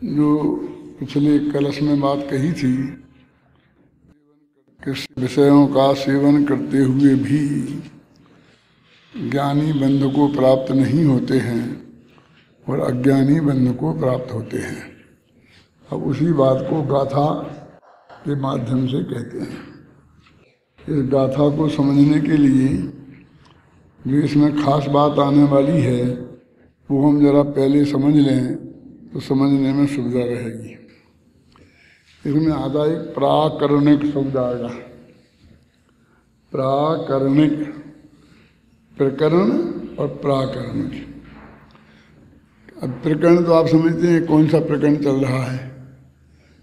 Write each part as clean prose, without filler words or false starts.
जो पिछले कलश में बात कही थी कि विषयों का सेवन करते हुए भी ज्ञानी बंधु को प्राप्त नहीं होते हैं और अज्ञानी बंधु को प्राप्त होते हैं। अब उसी बात को गाथा के माध्यम से कहते हैं। इस गाथा को समझने के लिए जो इसमें खास बात आने वाली है वो हम जरा पहले समझ लें तो समझने में सुविधा रहेगी। इसमें आता एक प्राकरणिक शब्द आएगा। प्राकरणिक, प्रकरण और प्राकरणिक। अब प्रकरण तो आप समझते हैं कौन सा प्रकरण चल रहा है,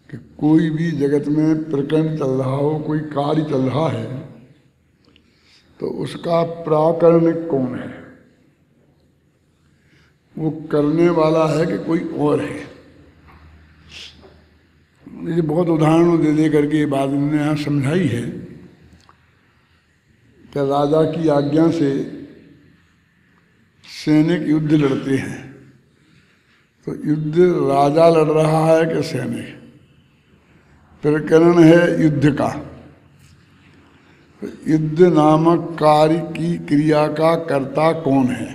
कि कोई भी जगत में प्रकरण चल रहा हो, कोई कार्य चल रहा है तो उसका प्राकरणिक कौन है, वो करने वाला है कि कोई और है। ये बहुत उदाहरणों दे दे करके ये बात उन्होंने यहाँ समझाई है कि राजा की आज्ञा से सैनिक युद्ध लड़ते हैं, तो युद्ध राजा लड़ रहा है कि सैनिक। प्रकरण है युद्ध का। युद्ध नामक कार्य की क्रिया का कर्ता कौन है,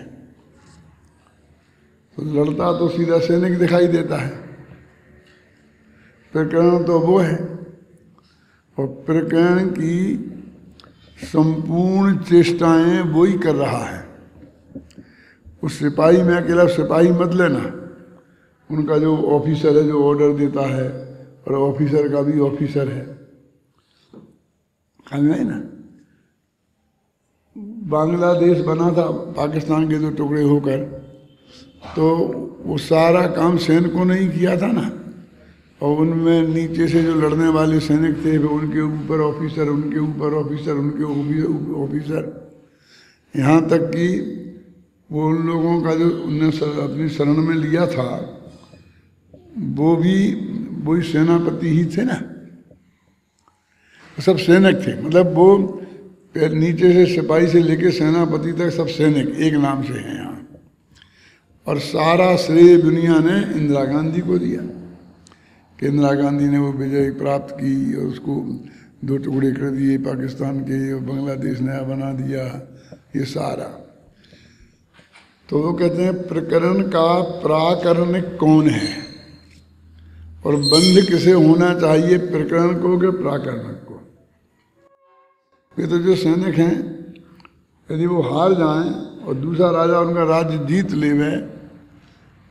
तो लड़ता तो सीधा सैनिक दिखाई देता है। प्रकरण तो वो है, और प्रकरण की संपूर्ण चेष्टाएं वो ही कर रहा है। उस सिपाही में अकेला सिपाही मत लेना, उनका जो ऑफिसर है जो ऑर्डर देता है, और ऑफिसर का भी ऑफिसर है। समझ ना, बांग्लादेश बना था पाकिस्तान के दो टुकड़े होकर, तो वो सारा काम सैनिकों ने ही किया था ना, और उनमें नीचे से जो लड़ने वाले सैनिक थे उनके ऊपर ऑफिसर, उनके ऊपर ऑफिसर, उनके ऑफिसर, यहाँ तक कि वो उन लोगों का जो उनने अपनी शरण में लिया था वो भी वही सेनापति ही थे ना, सब सैनिक थे। मतलब वो नीचे से सिपाही से लेके सेनापति तक सब सैनिक एक नाम से हैं यहाँ। और सारा श्रेय दुनिया ने इंदिरा गांधी को दिया कि इंदिरा गांधी ने वो विजय प्राप्त की और उसको दो टुकड़े कर दिए पाकिस्तान के, और बांग्लादेश नया बना दिया, ये सारा। तो वो कहते हैं प्रकरण का प्राकरणिक कौन है और बंध किसे होना चाहिए, प्रकरण को कि प्राकरणिक को। ये तो जो सैनिक हैं यदि वो हार जाएं और दूसरा राजा उनका राज्य जीत लेवे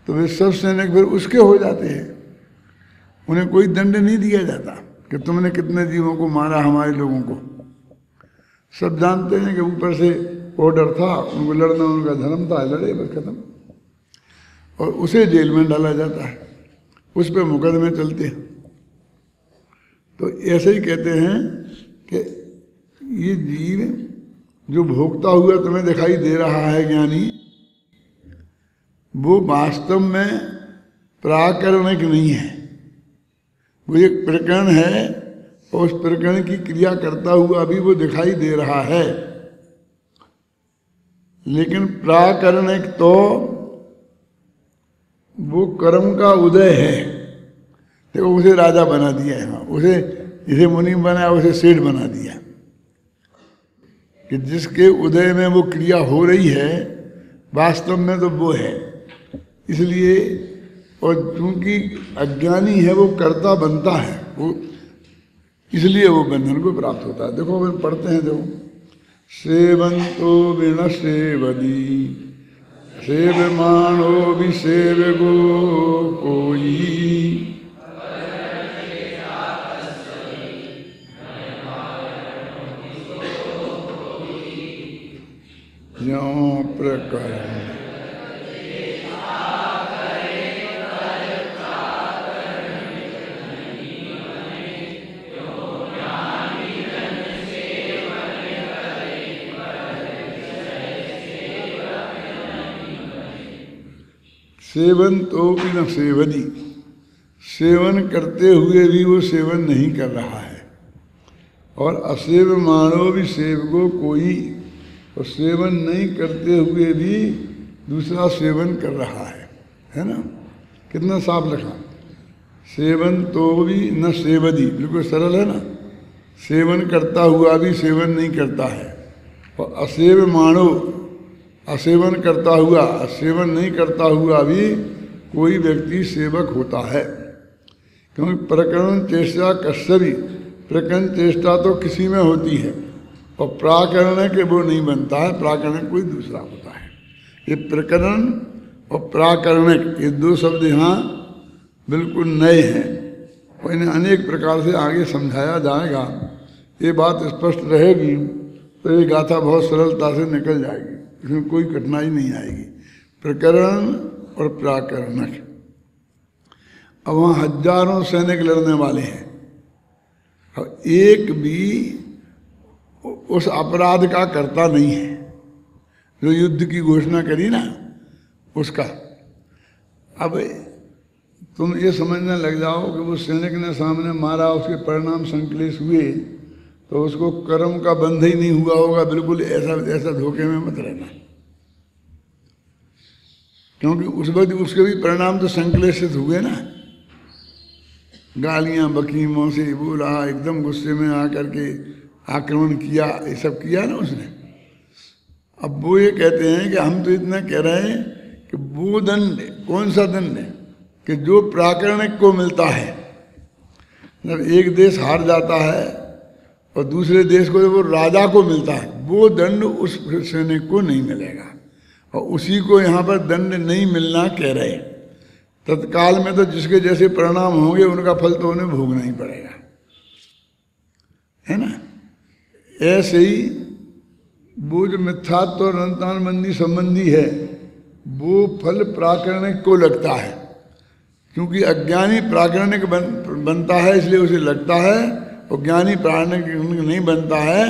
तो वे सब सैनिक फिर उसके हो जाते हैं। उन्हें कोई दंड नहीं दिया जाता कि तुमने कितने जीवों को मारा हमारे लोगों को। सब जानते हैं कि ऊपर से ऑर्डर था, उनको लड़ना उनका धर्म था, लड़े बस खत्म। और उसे जेल में डाला जाता है, उस पर मुकदमे चलते हैं। तो ऐसे ही कहते हैं कि ये जीव जो भोगता हुआ तुम्हें दिखाई दे रहा है ज्ञानी, वो वास्तव में प्राकरणिक नहीं है। वो एक प्रकरण है और उस प्रकरण की क्रिया करता हुआ भी वो दिखाई दे रहा है। लेकिन प्राकरणिक तो वो कर्म का उदय है। देखो उसे राजा बना दिया है, उसे जिसे मुनि बनाया उसे सेठ बना दिया, कि जिसके उदय में वो क्रिया हो रही है वास्तव में तो वो है। इसलिए और चूंकि अज्ञानी है वो कर्ता बनता है, वो इसलिए वो बंधन को प्राप्त होता है। देखो हम पढ़ते हैं, देखो सेवंतो बिन सेवदी सेवमानो भी सेवगो कोई, ज्यों प्रकरण सेवन तो भी न सेवदी, सेवन करते हुए भी वो सेवन नहीं कर रहा है। और असेव मानो भी सेवको कोई, और सेवन नहीं करते हुए भी दूसरा सेवन कर रहा है ना। कितना साफ लिखा, सेवन तो भी न सेवदी, बिल्कुल सरल है ना। सेवन करता हुआ भी सेवन नहीं करता है। और असेव मानो, असेवन करता हुआ, सेवन नहीं करता हुआ भी कोई व्यक्ति सेवक होता है। क्योंकि प्रकरण चेष्टा कस्य भी, प्रकरण चेष्टा तो किसी में होती है, और प्राकरण के वो नहीं बनता है, प्राकरण कोई दूसरा होता है। ये प्रकरण और प्राकरणिक ये दो शब्द यहाँ बिल्कुल नए हैं, और इन्हें अनेक प्रकार से आगे समझाया जाएगा। ये बात स्पष्ट रहेगी तो ये गाथा बहुत सरलता से निकल जाएगी, इसमें कोई कठिनाई नहीं आएगी। प्रकरण और प्राकरणक। अब वहाँ हजारों सैनिक लड़ने वाले हैं, और एक भी उस अपराध का करता नहीं है जो युद्ध की घोषणा करी ना उसका। अब तुम ये समझने लग जाओ कि वो सैनिक ने सामने मारा, उसके परिणाम संकलेश हुए, तो उसको कर्म का बंध ही नहीं हुआ होगा। बिल्कुल ऐसा ऐसा धोखे में मत रहना, क्योंकि उस वक्त उसके भी परिणाम तो संकलेशित हुए ना। गालियां बकी, मुंह से बोला, एकदम गुस्से में आकर के आक्रमण किया, ये सब किया ना उसने। अब वो ये कहते हैं कि हम तो इतना कह रहे हैं कि वो दंड, कौन सा दंड है कि जो प्राकरणिक को मिलता है। जब एक देश हार जाता है और दूसरे देश को, वो राजा को मिलता है, वो दंड उस सैनिक को नहीं मिलेगा, और उसी को यहाँ पर दंड नहीं मिलना कह रहे हैं। तत्काल में तो जिसके जैसे परिणाम होंगे उनका फल तो उन्हें भोगना ही पड़ेगा, है ना। ऐसे ही वो जो मिथ्यात्व और अंतानबंदी संबंधी है, वो फल प्राकरणिक को लगता है, क्योंकि अज्ञानी प्राकरणिक बनता है इसलिए उसे लगता है, और ज्ञानी प्राकरणिक नहीं बनता है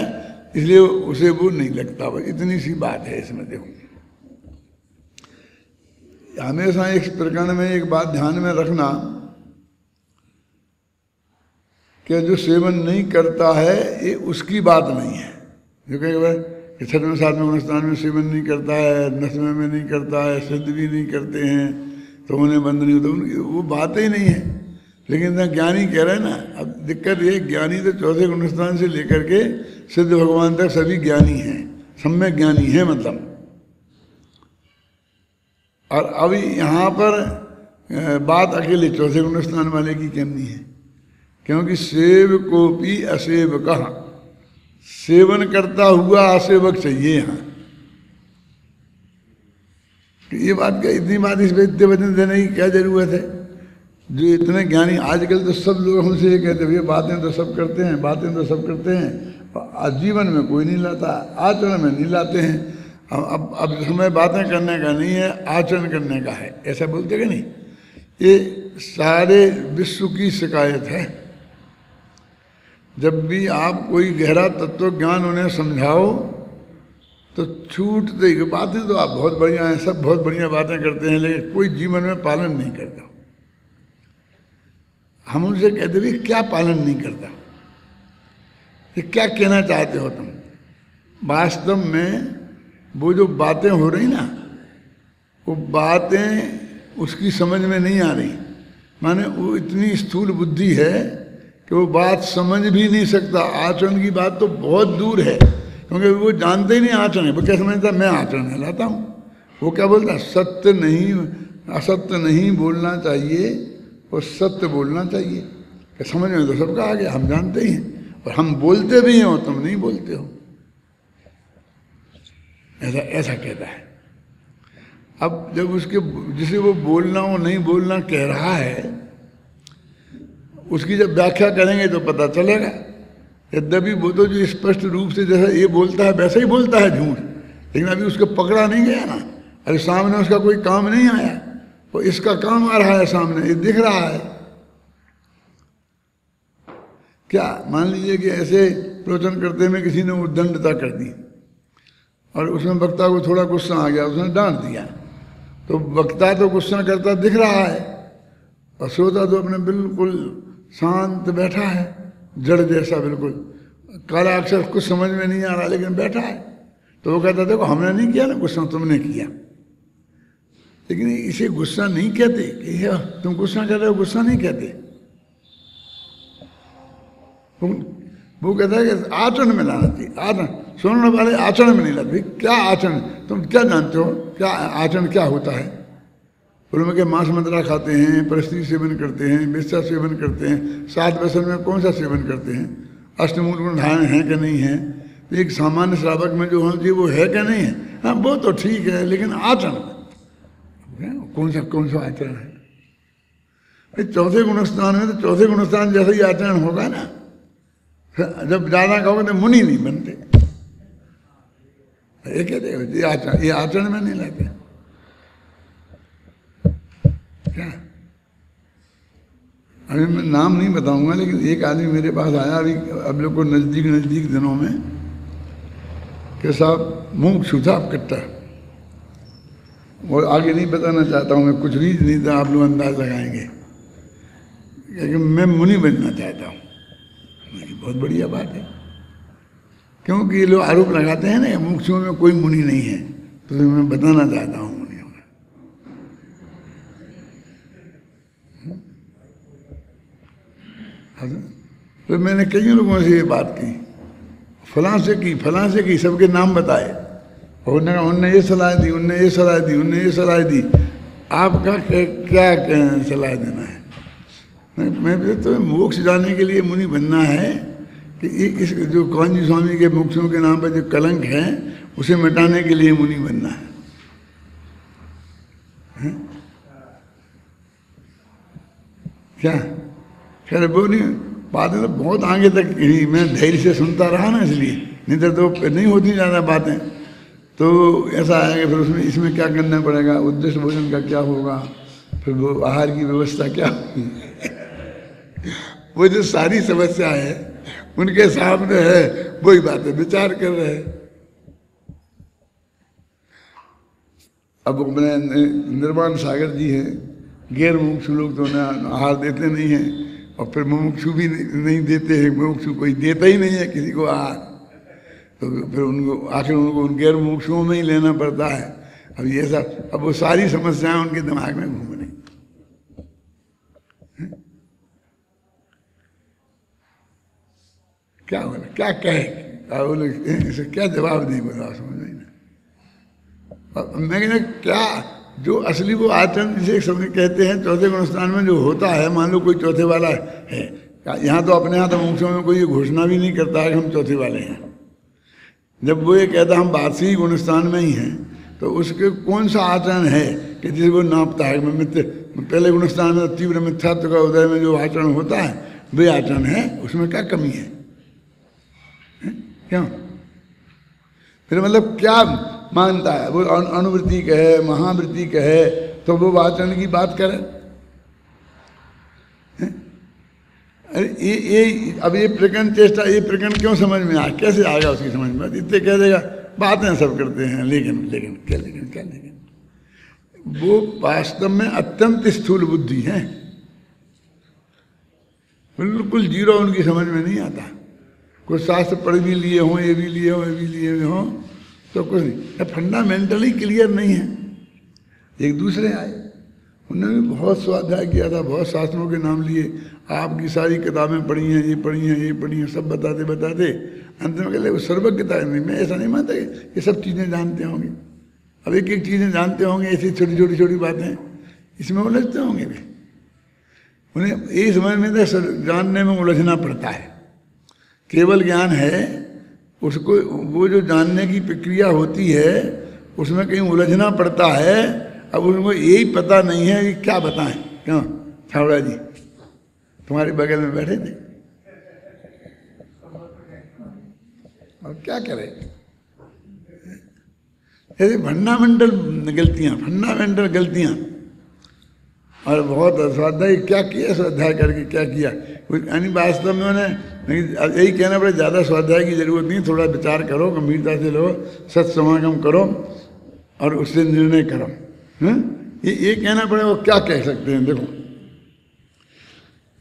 इसलिए उसे वो नहीं लगता। बस इतनी सी बात है इसमें। देखो, हमेशा इस प्रकरण में एक बात ध्यान में रखना कि जो सेवन नहीं करता है ये उसकी बात नहीं है। जो कहेगा भाई 6वें 7वें 19 में सेवन नहीं करता है, 9वें में नहीं करता है, सिद्ध भी नहीं करते हैं तो उन्हें बंद नहीं होता, उनकी वो बात ही नहीं है। लेकिन ज्ञानी कह रहे हैं ना, अब दिक्कत ये, ज्ञानी तो 4थे गुणस्थान से लेकर के सिद्ध भगवान तक सभी ज्ञानी हैं, सम्यक ज्ञानी हैं मतलब। और अभी यहाँ पर बात अकेले 4थे गुणस्थान वाले की करनी है, क्योंकि सेव को भी असेवक, सेवन करता हुआ असेवक चाहिए यहाँ। ये बात क्या, इतनी बात इस पे वचन देने की क्या जरूरत है। जो इतने ज्ञानी, आजकल तो सब लोग हमसे ये कहते हैं बातें तो सब करते हैं, बातें तो सब करते हैं, जीवन में कोई नहीं लाता, आचरण में नहीं लाते हैं। अब समय बातें करने का नहीं है, आचरण करने का है, ऐसा बोलते कि नहीं। ये सारे विश्व की शिकायत है। जब भी आप कोई गहरा तत्व ज्ञान उन्हें समझाओ तो छूटते ही, बातें तो आप बहुत बढ़िया हैं, सब बहुत बढ़िया बातें करते हैं, लेकिन कोई जीवन में पालन नहीं करता। हम उनसे कहते भी क्या पालन नहीं करता, ये क्या कहना चाहते हो तुम। वास्तव में वो जो बातें हो रही ना, वो बातें उसकी समझ में नहीं आ रही। माने वो इतनी स्थूल बुद्धि है कि वो बात समझ भी नहीं सकता। आचरण की बात तो बहुत दूर है, क्योंकि वो जानते ही नहीं आचरण है। वो क्या समझता, मैं आचरण हिलाता हूँ। वो क्या बोलता, सत्य नहीं, असत्य नहीं बोलना चाहिए और सत्य बोलना चाहिए। कि समझ में तो सबका आ गया, हम जानते ही हैं, और हम बोलते भी हैं और तुम नहीं बोलते हो, ऐसा ऐसा कहता है। अब जब उसके जिसे वो बोलना वो नहीं बोलना कह रहा है, उसकी जब व्याख्या करेंगे तो पता चलेगा। यद्यपि वो तो जो स्पष्ट रूप से जैसा ये बोलता है वैसा ही बोलता है झूठ, लेकिन अभी उसको पकड़ा नहीं गया ना। अरे सामने उसका कोई काम नहीं आया, वो इसका काम आ रहा है सामने, ये दिख रहा है। क्या मान लीजिए कि ऐसे प्रवचन करते में किसी ने उद्दंडता कर दी और उसमें वक्ता को थोड़ा गुस्सा आ गया, उसने डांट दिया, तो वक्ता तो गुस्सा करता दिख रहा है और श्रोता तो अपने बिल्कुल शांत बैठा है, जड़ जैसा, बिल्कुल काला अक्षर, कुछ समझ में नहीं आ रहा लेकिन बैठा है। तो वो कहता देखो हमने नहीं किया ना गुस्सा, तुमने किया। लेकिन इसे गुस्सा नहीं कहते कि तुम गुस्सा कर रहे हो, गुस्सा नहीं कहते। वो कहता है कि आचरण में लाना चाहिए। आचरण सुनने वाले आचरण में नहीं लाते। क्या आचरण, तुम क्या जानते हो क्या आचरण क्या होता है? उनमें के मांस मदिरा खाते हैं, परस्त्री सेवन करते हैं, वेश्या सेवन करते हैं, 7 व्यसन में कौन सा सेवन करते हैं, अष्टमूल गुण धारण है कि नहीं है, तो एक सामान्य श्रावक में जो होना चाहिए वो है कि नहीं है? हाँ वो तो ठीक है, लेकिन आचरण कौन सा आचरण है? भाई चौथे गुणस्थान में तो चौथे गुणस्थान जैसा ही आचरण होगा ना। जब ज़्यादा कहोगे तो मुनि नहीं बनते। ये कहते ये आचरण में नहीं लाते क्या? अभी मैं नाम नहीं बताऊंगा, लेकिन एक आदमी मेरे पास आया अभी अब लोग को नज़दीक दिनों में कि साहब मुमुक्षु था कट्टा, और आगे नहीं बताना चाहता हूँ मैं, कुछ भी नहीं था, आप लोग अंदाज लगाएंगे कि मैं मुनि बनना चाहता हूँ। बहुत बढ़िया बात है, क्योंकि ये लोग आरोप लगाते हैं ना मुमुक्षुओं में कोई मुनि नहीं है, तो मैं बताना चाहता हूँ मुनियों में। तो मैंने कई लोगों से ये बात की, फलां से की, सबके नाम बताए, और उनने ये सलाह दी, उनने ये सलाह दी, आपका क्या सलाह देना है? मैं तो मोक्ष जाने के लिए मुनि बनना है कि इस जो कांजी स्वामी के मोक्षों के नाम पर जो कलंक है उसे मिटाने के लिए मुनि बनना है? क्या खैर वो नहीं बातें तो बहुत आगे तक ही मैं धैर्य से सुनता रहा ना, इसलिए नहीं तो नहीं होती ज़्यादा बातें। तो ऐसा आएगा फिर उसमें इसमें क्या करना पड़ेगा, उद्देश्य भोजन का क्या होगा, फिर वो आहार की व्यवस्था क्या होगी, वो जो सारी समस्या है उनके सामने है, वही बातें विचार कर रहे हैं। अब अपने निर्वाण सागर जी हैं, गैर मुमुक्षु लोग तो उन्हें आहार देते नहीं हैं, और फिर मुमुक्षु भी नहीं देते हैं, मुमुक्षु कोई देता ही नहीं है किसी को आहार, तो फिर उनको आखिर उन गैर मुमुक्षुओं में ही लेना पड़ता है। अब ये सब, अब वो सारी समस्याएं उनके दिमाग में घूम रही। क्या बोला, क्या कहे, इसे क्या जवाब नहीं बोला, समझ नहीं ना। मैं कहना क्या जो असली वो आचरण जिसे समय कहते हैं चौथे गुणस्थान में जो होता है, मान लो कोई चौथे वाला है, यहाँ तो अपने यहाँ तो मुमुक्षुओं में कोई ये घोषणा भी नहीं करता है कि हम चौथे वाले हैं। जब वो ये कहता हम बादशाही गुणस्थान में ही हैं, तो उसके कौन सा आचरण है कि जिसे वो नापता है? पहले गुणस्थान में तीव्र मिथ्यात्व का उदय में जो आचरण होता है वे आचरण है, उसमें क्या कमी है? क्यों फिर मतलब क्या मानता है वो? अनुवृत्ति कहे, महावृत्ति कहे, तो वो आचरण की बात करे। अरे ये अब ये प्रकरण चेष्टा, ये प्रकरण क्यों समझ में आया, कैसे आएगा उसकी समझ में? इतने कह देगा बातें सब करते हैं, लेकिन क्या वो वास्तव में अत्यंत स्थूल बुद्धि है, बिल्कुल जीरो, उनकी समझ में नहीं आता। कुछ शास्त्र पढ़ भी लिए हों, ये भी लिए हों, तो कुछ नहीं, फंडामेंटली क्लियर नहीं है। एक दूसरे आए, उन्होंने भी बहुत स्वाध्याय किया था, बहुत शास्त्रों के नाम लिए, आपकी सारी किताबें पढ़ी हैं, ये पढ़ी हैं, सब बताते अंत में कहते वो सर्वज्ञता नहीं। मैं ऐसा नहीं मानता कि ये सब चीज़ें जानते होंगे, अब एक चीज़ें जानते होंगे, ऐसी छोटी बातें इसमें उलझते होंगे भी। उन्हें यही समझ में जानने में उलझना पड़ता है। केवल ज्ञान है, उसको वो जो जानने की प्रक्रिया होती है उसमें कहीं उलझना पड़ता है। अब उनको यही पता नहीं है कि क्या बताएं। क्यों छावड़ा जी तुम्हारे बगल में बैठे थे, और क्या करें? ऐसे फंडामेंटल गलतियां, और बहुत स्वाध्याय क्या किया, स्वाध्याय करके क्या किया यानी वास्तव में उन्हें यही कहना पड़े, ज़्यादा स्वाध्याय की जरूरत नहीं, थोड़ा विचार करो, गंभीरता से लो, सत्समागम करो और उससे निर्णय करो। ये कहना पड़े, वो क्या कह सकते हैं? देखो,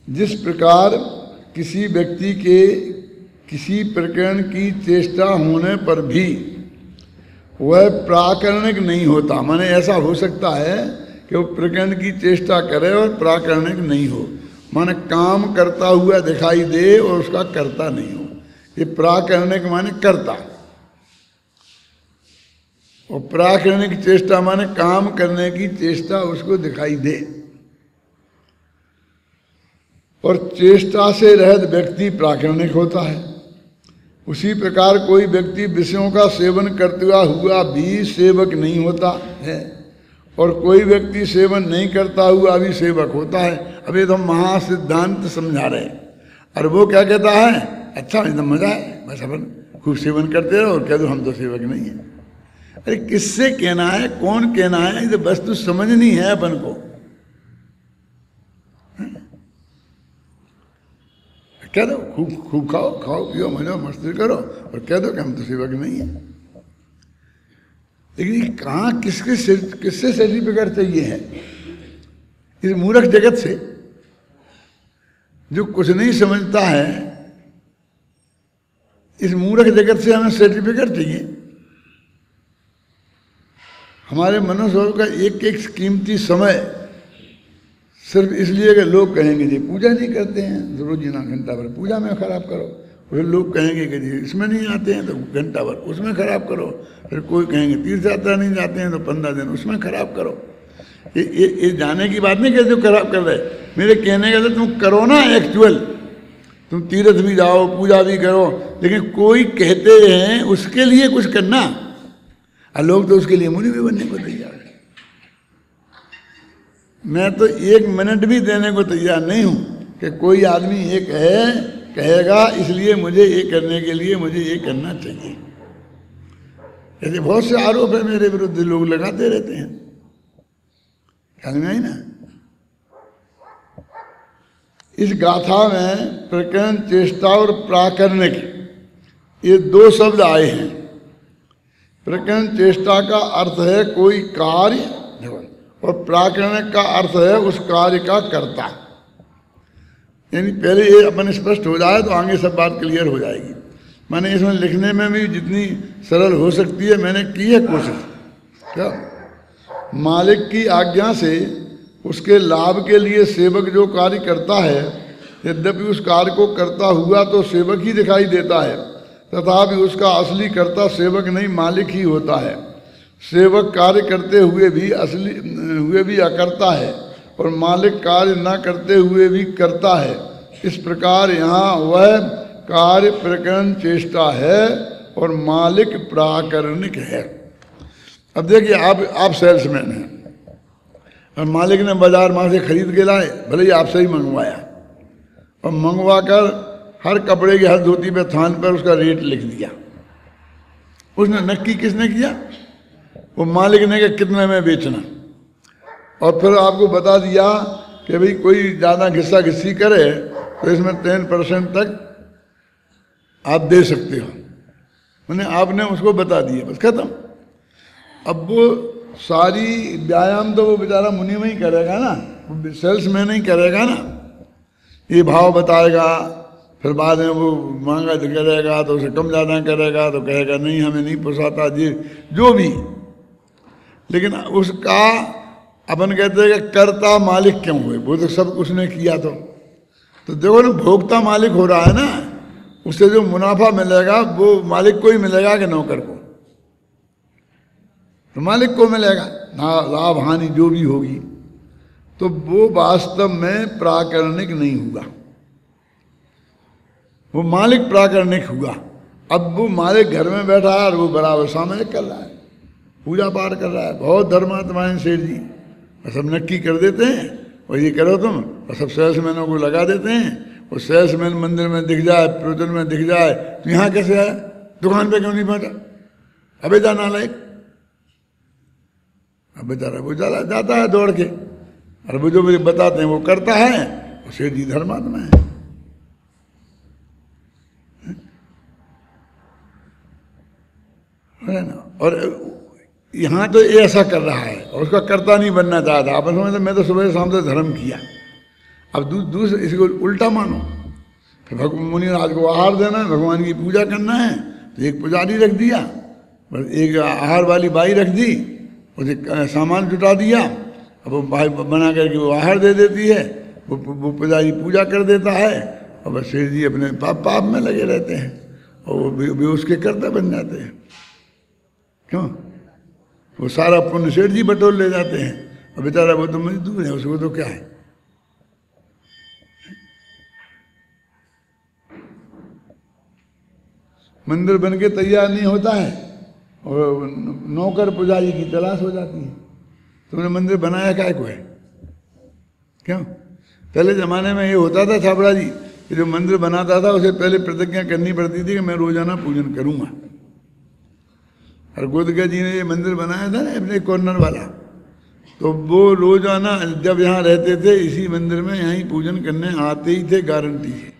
जिस प्रकार किसी व्यक्ति के किसी प्रकरण की चेष्टा होने पर भी वह प्राकरणिक नहीं होता, माने ऐसा हो सकता है कि वो प्रकरण की चेष्टा करे और प्राकरणिक नहीं हो, माने काम करता हुआ दिखाई दे और उसका करता नहीं हो। ये प्राकरणिक माने करता, और प्राकरणिक चेष्टा माने काम करने की चेष्टा उसको दिखाई दे। और चेष्टा से रहित व्यक्ति प्राकरणिक होता है। उसी प्रकार कोई व्यक्ति विषयों का सेवन करते हुआ भी सेवक नहीं होता है, और कोई व्यक्ति सेवन नहीं करता हुआ भी सेवक होता है। अब ये तो महासिद्धांत समझा रहे हैं। और वो क्या कहता है, अच्छा एकदम मजा है, बस अपन खूब सेवन करते रहो और कह दो हम तो सेवक नहीं है। अरे किससे कहना है, कौन कहना है, ये वस्तु समझनी है अपन को। कह दो खूब खूब खाओ, खाओ पियो, मजा मस्ती करो, और कह दो कि हम तो सेवक नहीं है। लेकिन ये कहाँ किससे सर्टिफिकेट चाहिए है? इस मूर्ख जगत से, जो कुछ नहीं समझता है, इस मूर्ख जगत से हमें सर्टिफिकेट चाहिए। हमारे मनुष्य का एक एक कीमती समय सिर्फ इसलिए कि लोग कहेंगे जी पूजा नहीं करते हैं, रोज ना घंटा भर पूजा में खराब करो। फिर लोग कहेंगे कि जी इसमें नहीं आते हैं तो घंटा भर उसमें खराब करो। फिर कोई कहेंगे तीर्थ यात्रा नहीं जाते हैं तो 15 दिन उसमें खराब करो। ये जाने की बात नहीं कि जो खराब कर रहे, मेरे कहने का तो तुम करो ना एक्चुअल, तुम तीर्थ भी जाओ, पूजा भी करो, लेकिन कोई कहते हैं उसके लिए कुछ करना, और लोग तो उसके लिए मुनि भी बनने को तैयार है। मैं तो 1 मिनट भी देने को तैयार नहीं हूं कि कोई आदमी ये कहेगा इसलिए मुझे ये करने के लिए मुझे ये करना चाहिए। ऐसे बहुत से आरोप है मेरे विरुद्ध, लोग लगाते रहते हैं। ख्याल में आई ना? इस गाथा में प्रकरण, चेष्टा और प्राकरणिक, ये 2 शब्द आए हैं। प्रकरण चेष्टा का अर्थ है कोई कार्य, और प्राकरणिक का अर्थ है उस कार्य का कर्ता। यानी पहले ये अपन स्पष्ट हो जाए तो आगे सब बात क्लियर हो जाएगी। मैंने इसमें लिखने में भी जितनी सरल हो सकती है मैंने की है कोशिश। क्या मालिक की आज्ञा से उसके लाभ के लिए सेवक जो कार्य करता है, यद्यपि उस कार्य को करता हुआ तो सेवक ही दिखाई देता है, तथापि उसका असली कर्ता सेवक नहीं मालिक ही होता है। सेवक कार्य करते हुए भी अकर्ता है, और मालिक कार्य न करते हुए भी करता है। इस प्रकार यहाँ वह कार्य प्रकरण चेष्टा है और मालिक प्राकरणिक है। अब देखिए आप सेल्समैन हैं और मालिक ने बाजार में से खरीद के लाए, भले ही आपसे ही मंगवाया, और मंगवा कर हर कपड़े की हर धोती पे थान पर उसका रेट लिख दिया। उसने नक्की किसने किया? वो मालिक ने कि कितने में बेचना, और फिर आपको बता दिया कि भाई कोई ज़्यादा घिस्सा घिस्सी करे तो इसमें 10% तक आप दे सकते हो। मैंने आपने उसको बता दिया, बस खत्म। अब वो सारी व्यायाम तो वो बेचारा मुनि में ही करेगा ना, वो सेल्स में नहीं करेगा ना। ये भाव बताएगा, फिर बाद में वो मांगा करेगा तो उसे कम ज़्यादा करेगा तो कहेगा नहीं हमें नहीं पोसाता जी, जो भी। लेकिन उसका अपन कहते हैं कि कर्ता मालिक क्यों हुए? वो तो सब उसने किया। तो देखो ना, भोक्ता मालिक हो रहा है ना, उससे जो मुनाफा मिलेगा वो मालिक को ही मिलेगा कि नौकर को? तो मालिक को मिलेगा ना, लाभ हानि जो भी होगी। तो वो वास्तव में प्राकरणिक नहीं हुआ, वो मालिक प्राकरणिक हुआ। अब वो मालिक घर में बैठा है और वो बराबर सामयिक कर रहा है, पूजा पाठ कर रहा है। बहुत धर्मात्मा है सेठ जी, और सब नक्की कर देते हैं और ये करो तुम, और सब सेल्समैनों को लगा देते हैं। वो सेल्समैन मंदिर में दिख जाए, प्रवचन में दिख जाए, तो यहाँ कैसे आया, दुकान पे क्यों नहीं पहुंचा? अबे जाना लायक, अब बेचारा वो जाता है दौड़ के, और वो जो मुझे बताते हैं वो करता है। और सेठ जी धर्मात्मा है ना। और यहाँ तो ये ऐसा कर रहा है और उसका कर्ता नहीं बनना चाहता। आप समझते मैं तो सुबह शाम से धर्म किया, अब दूसरे इसको उल्टा मानो। फिर मुनि राज को आहार देना है, भगवान की पूजा करना है, तो एक पुजारी रख दिया, बस एक आहार वाली बाई रख दी, उसे सामान जुटा दिया, अब वो भाई बना करके वो आहार दे देती है। वो पुजारी पूजा कर देता है और बस सेठ जी अपने पाप में लगे रहते हैं और वो उसके कर्ता बन जाते हैं। क्यों? वो सारा पुण्य सेठ जी बटोर ले जाते हैं और बेचारा वो तो मजदूर है, उसको तो क्या है। मंदिर बन के तैयार नहीं होता है और नौकर पुजारी की तलाश हो जाती है। तुमने मंदिर बनाया काय को है? क्यों? पहले जमाने में ये होता था छाबड़ा जी कि जो मंदिर बनाता था उसे पहले प्रतिज्ञा करनी पड़ती थी कि मैं रोजाना पूजन करूंगा। और गोदगा जी ने ये मंदिर बनाया था ना अपने कॉर्नर वाला, तो वो रोजाना जब यहाँ रहते थे इसी मंदिर में यहीं पूजन करने आते ही थे, गारंटी है।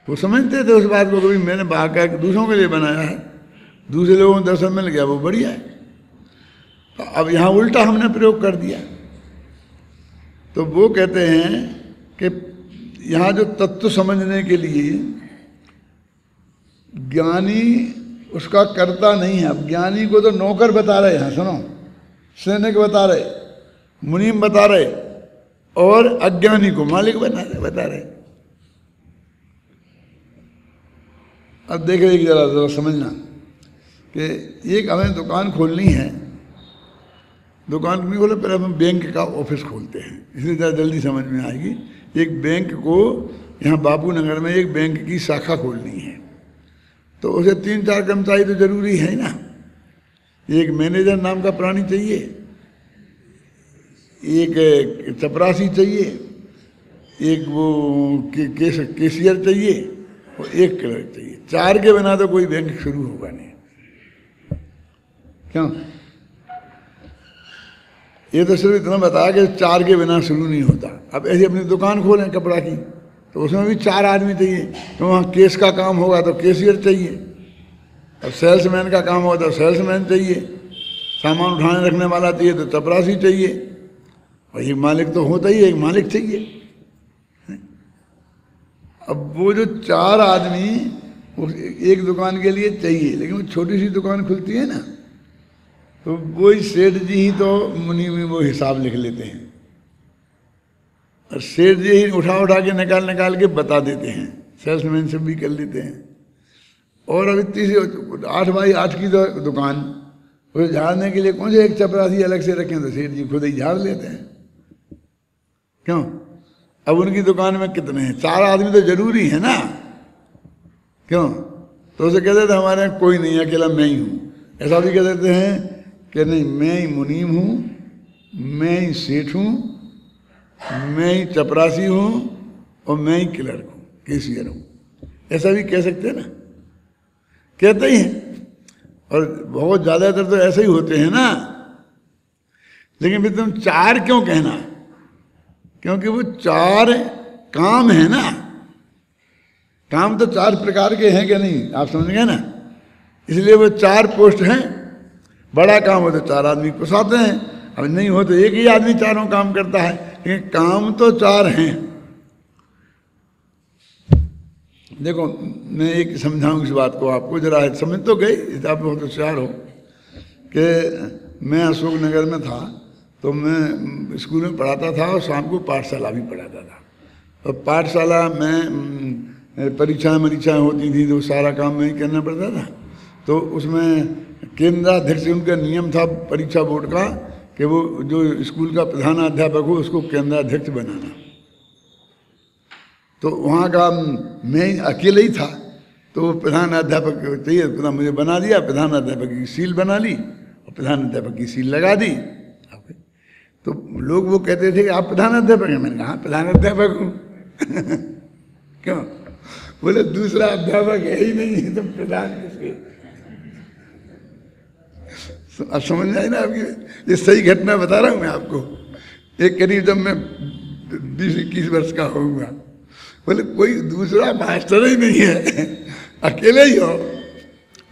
वो समझते थे उस बात को, कभी मैंने बाका दूसरों के लिए बनाया है, दूसरे लोगों को दर्शन मिल गया वो बढ़िया है। तो अब यहाँ उल्टा हमने प्रयोग कर दिया। तो वो कहते हैं कि यहाँ जो तत्व समझने के लिए ज्ञानी उसका कर्ता नहीं है। अब ज्ञानी को तो नौकर बता रहे हैं, सुनो, सैनिक बता रहे, मुनीम बता रहे, और अज्ञानी को मालिक बता रहे। अब देख रहे जरा समझना कि एक हमें दुकान खोलनी है, दुकान नहीं खोले पर हम बैंक का ऑफिस खोलते हैं, इसलिए ज़रा जल्दी समझ में आएगी। एक बैंक को यहाँ बापू नगर में एक बैंक की शाखा खोलनी है, तो उसे 3-4 कर्मचारी तो जरूरी है ना। एक मैनेजर नाम का प्राणी चाहिए, एक चपरासी चाहिए, एक वो केशियर चाहिए और एक क्लर्क चाहिए। 4 के बिना तो कोई बैंक शुरू होगा नहीं। क्यों? ये तो सिर्फ इतना बताया कि 4 के बिना शुरू नहीं होता। अब ऐसी अपनी दुकान खोलें कपड़ा की, तो उसमें भी 4 आदमी चाहिए। तो वहाँ केस का काम होगा तो केशियर चाहिए, अब सेल्समैन का काम होगा तो सेल्समैन चाहिए, सामान उठाने रखने वाला चाहिए तो चपरासी चाहिए, और एक मालिक तो होता ही, एक मालिक चाहिए। अब वो जो 4 आदमी वो एक दुकान के लिए चाहिए, लेकिन वो छोटी सी दुकान खुलती है ना, तो वही सेठ जी ही तो मुनि में वो हिसाब लिख लेते हैं, और सेठ जी ही उठा के निकाल के बता देते हैं, सेल्समैनशिप भी कर लेते हैं। और अब इतनी सी 8 बाई 8 की दुकान, उसे झाड़ने के लिए कौन से एक चपरासी अलग से रखें, तो सेठ जी खुद ही झाड़ लेते हैं। क्यों? अब उनकी दुकान में कितने हैं? 4 आदमी तो जरूरी है ना। क्यों? तो उसे कहते थे हमारे यहाँ कोई नहीं, अकेला मैं ही हूँ। ऐसा भी कह देते हैं कि नहीं, मैं ही मुनीम हूँ, मैं ही सेठ हूँ, मैं ही चपरासी हूँ और मैं ही क्लर्क हूँ, केशियर हूँ। ऐसा भी कह सकते हैं ना, कहते ही हैं। और बहुत ज़्यादातर तो ऐसे ही होते हैं ना। लेकिन फिर तुम 4 क्यों कहना? क्योंकि वो 4 काम है ना। काम तो 4 प्रकार के हैं क्या नहीं, आप समझ गए ना। इसलिए वो 4 पोस्ट हैं। बड़ा काम हो तो 4 आदमी पोसाते हैं, अब नहीं हो तो एक ही आदमी चारों काम करता है, लेकिन काम तो 4 हैं। देखो मैं एक समझाऊं इस बात को आपको, जरा समझ तो गई, आप बहुत होशियार हो। कि मैं अशोक नगर में था तो मैं स्कूल में पढ़ाता था और शाम को पाठशाला भी पढ़ाता था। तो पाठशाला में परीक्षाएं होती थी तो सारा काम मैं ही करना पड़ता था। तो उसमें केंद्राध्यक्ष उनका नियम था परीक्षा बोर्ड का कि वो जो स्कूल का प्रधानाध्यापक हो उसको केंद्राध्यक्ष बनाना। तो वहाँ का मैं अकेले ही था, तो प्रधानाध्यापक चाहिए, तो मुझे बना दिया, प्रधानाध्यापक की सील बना ली और प्रधानाध्यापक की सील लगा दी। तो लोग वो कहते थे कि आप प्रधानाध्यापक हैं। मैंने कहा प्रधानाध्यापक हूँ। क्यों? बोले दूसरा अध्यापक है ही नहीं, तो प्रधान किसके? अब समझ आए ना आपकी? ये सही घटना बता रहा हूँ मैं आपको। एक करीब जब मैं 20-21 वर्ष का होऊंगा, बोले कोई दूसरा मास्टर ही नहीं है, अकेले ही हो,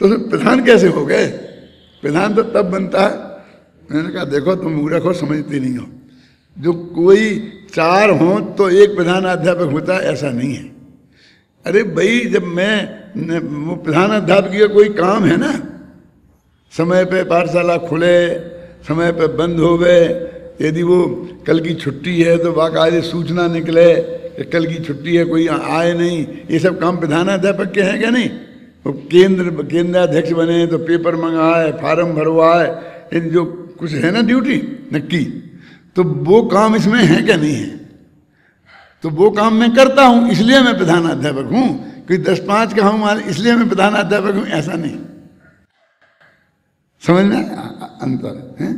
तो प्रधान कैसे हो गए? प्रधान तो तब बनता है। मैंने कहा देखो तुम मूर्ख हो, समझते नहीं हो। जो कोई 4 हो तो एक प्रधानाध्यापक होता है, ऐसा नहीं है। अरे भाई जब मैं वो प्रधानाध्यापक का कोई काम है ना, समय पे पाठशाला खुले, समय पे बंद हो गए, यदि वो कल की छुट्टी है तो बाकायदे सूचना निकले कि कल की छुट्टी है, कोई आए नहीं। ये सब काम प्रधानाध्यापक के हैं क्या? नहीं। वो केंद्राध्यक्ष बने तो पेपर मंगाए, फार्म भरवाए, इन जो कुछ है ना ड्यूटी नक्की, तो वो काम इसमें है क्या? नहीं है। तो वो काम मैं करता हूँ, इसलिए मैं प्रधानाध्यापक हूँ। कोई 10-5 का हूँ इसलिए मैं प्रधानाध्यापक हूँ, ऐसा नहीं। समझ में अंतर है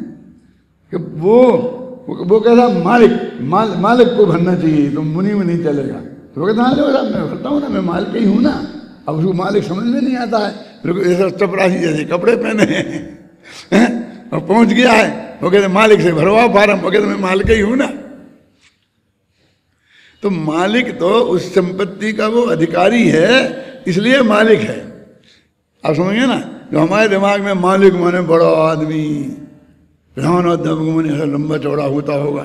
कि वो कहता मालिक को भरना चाहिए, तो मुनि में नहीं चलेगा। तो वो कहता मैं भरता हूँ ना, मैं मालिक ही हूँ ना। अब उसको मालिक समझ में नहीं आता है, फिर ऐसा चपरासी जैसे कपड़े पहने हैं और पहुंच गया है, वो कहते मालिक से भरवाओ फार्म, वो कहते मैं मालिक ही हूँ ना। तो मालिक तो उस संपत्ति का वो अधिकारी है, इसलिए मालिक है। आप समझिए ना, जो हमारे दिमाग में मालिक माने बड़ा आदमी, प्रधानाध्यापक माने ऐसा लंबा चौड़ा होता होगा,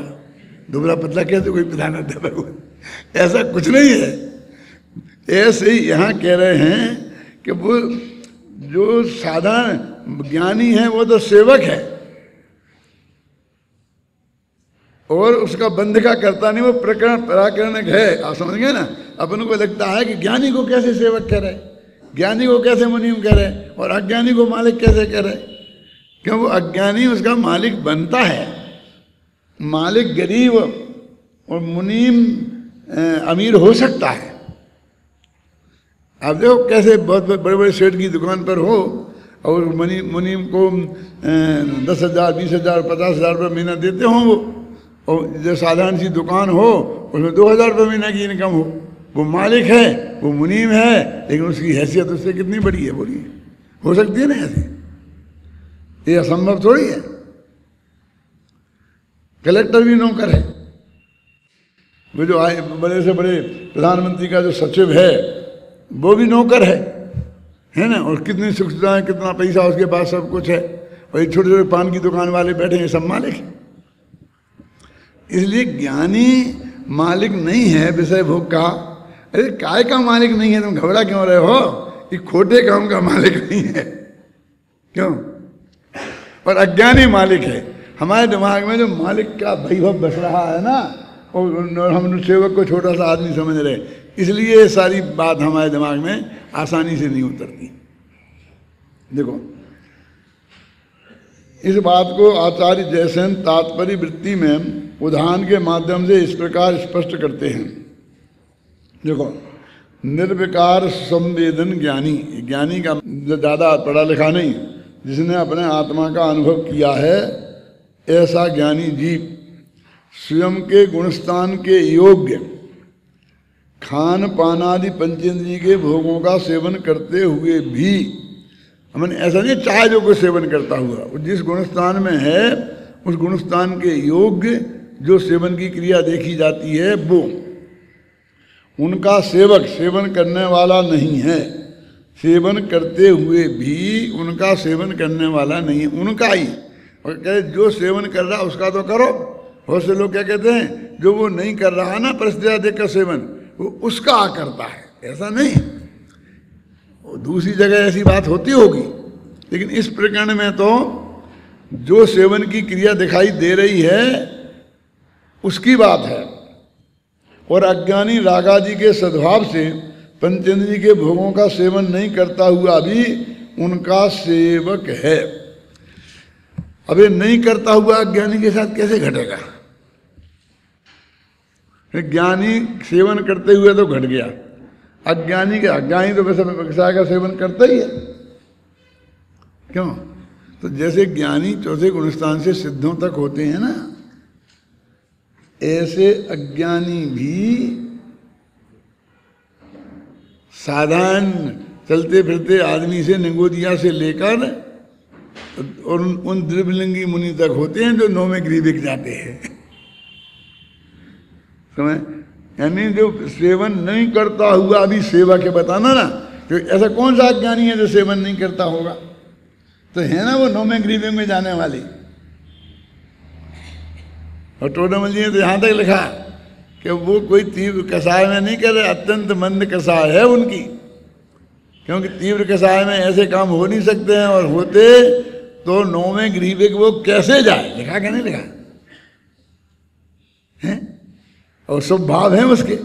दुबला पतला कैसे कोई प्रधानाध्यापक हो, ऐसा कुछ नहीं है। ऐसे ही यहाँ कह रहे हैं कि वो जो साधारण ज्ञानी है वो तो सेवक है, और उसका बंध का करता नहीं, वो पराकरणक है। आप समझ गए ना। अपन को लगता है कि ज्ञानी को कैसे सेवक कह रहे, ज्ञानी को कैसे मुनीम कह रहे, और अज्ञानी को मालिक कैसे कह रहे? क्यों? वो अज्ञानी उसका मालिक बनता है। मालिक गरीब और मुनीम अमीर हो सकता है। आप देखो कैसे बहुत बड़े बड़े सेठ की दुकान पर हो और मुनीम को 10,000, 20,000, 50,000 रुपये महीना देते हों वो, और जो साधारण सी दुकान हो उसमें 2,000 रुपये महीना की इनकम हो, वो मालिक है, वो मुनीम है, लेकिन उसकी हैसियत उससे कितनी बड़ी है? बोलिए, हो सकती है ना ऐसी? ये असंभव थोड़ी है। कलेक्टर भी नौकर है, वो जो आए बड़े से बड़े प्रधानमंत्री का जो सचिव है वो भी नौकर है ना। और कितनी सुविधा है, कितना पैसा उसके पास, सब कुछ है। और ये छोटे छोटे पान की दुकान वाले बैठे हैं, सब मालिक है। इसलिए ज्ञानी मालिक नहीं है विषय भोग का। अरे काय का मालिक नहीं है, तुम घबरा क्यों रहे हो? ये खोटे काम का मालिक नहीं है। क्यों? और अज्ञानी मालिक है। हमारे दिमाग में जो मालिक का वैभव बस रहा है ना, और हम सेवक को छोटा सा आदमी समझ रहे, इसलिए सारी बात हमारे दिमाग में आसानी से नहीं उतरती। देखो, इस बात को आचार्य जयसेन तात्पर्य वृत्ति में उदाहरण के माध्यम से इस प्रकार स्पष्ट करते हैं। देखो, निर्विकार संवेदन ज्ञानी, ज्ञानी का ज़्यादा पढ़ा लिखा नहीं, जिसने अपने आत्मा का अनुभव किया है, ऐसा ज्ञानी जीव स्वयं के गुणस्थान के योग्य खान पान आदि पंचेंद्रिय के भोगों का सेवन करते हुए भी, हमने ऐसा नहीं चाहे जो कोई सेवन करता हुआ, जिस गुणस्थान में है उस गुणस्थान के योग्य जो सेवन की क्रिया देखी जाती है, वो उनका सेवक, सेवन करने वाला नहीं है। सेवन करते हुए भी उनका सेवन करने वाला नहीं है, उनका ही। और कहते जो सेवन कर रहा उसका तो करो। बहुत से लोग क्या कहते हैं, जो वो नहीं कर रहा ना परिस्थितियाँ देखकर सेवन, वो उसका करता है। ऐसा नहीं, दूसरी जगह ऐसी बात होती होगी, लेकिन इस प्रकरण में तो जो सेवन की क्रिया दिखाई दे रही है उसकी बात है। और अज्ञानी रागादि के सद्भाव से पंचेंद्रिय के भोगों का सेवन नहीं करता हुआ भी उनका सेवक है। अब ये नहीं करता हुआ अज्ञानी के साथ कैसे घटेगा? ज्ञानी सेवन करते हुए तो घट गया, अज्ञानी तो वैसे विषय का सेवन करता ही है। क्यों? तो जैसे ज्ञानी चौथे गुणस्थान से सिद्धों तक होते हैं ना, ऐसे अज्ञानी भी साधारण चलते फिरते आदमी से, निगोदिया से लेकर और उन द्रव्यलिंगी मुनि तक होते हैं जो नौवें ग्रीविक जाते हैं। समझ? यानी जो सेवन नहीं करता हुआ भी सेवा के बताना ना, तो ऐसा कौन सा अज्ञानी है जो सेवन नहीं करता होगा? तो है ना वो नौवें ग्रीविक में जाने वाली। और टोडामल जी ने तो यहाँ तक लिखा कि वो कोई तीव्र कसाय में नहीं कर रहे, अत्यंत मंद कसाय है उनकी, क्योंकि तीव्र कसाय में ऐसे काम हो नहीं सकते हैं, और होते तो नौवें ग्रीविक वो कैसे जाए? लिखा क्या नहीं लिखा? हैं, और सब भाव हैं उसके।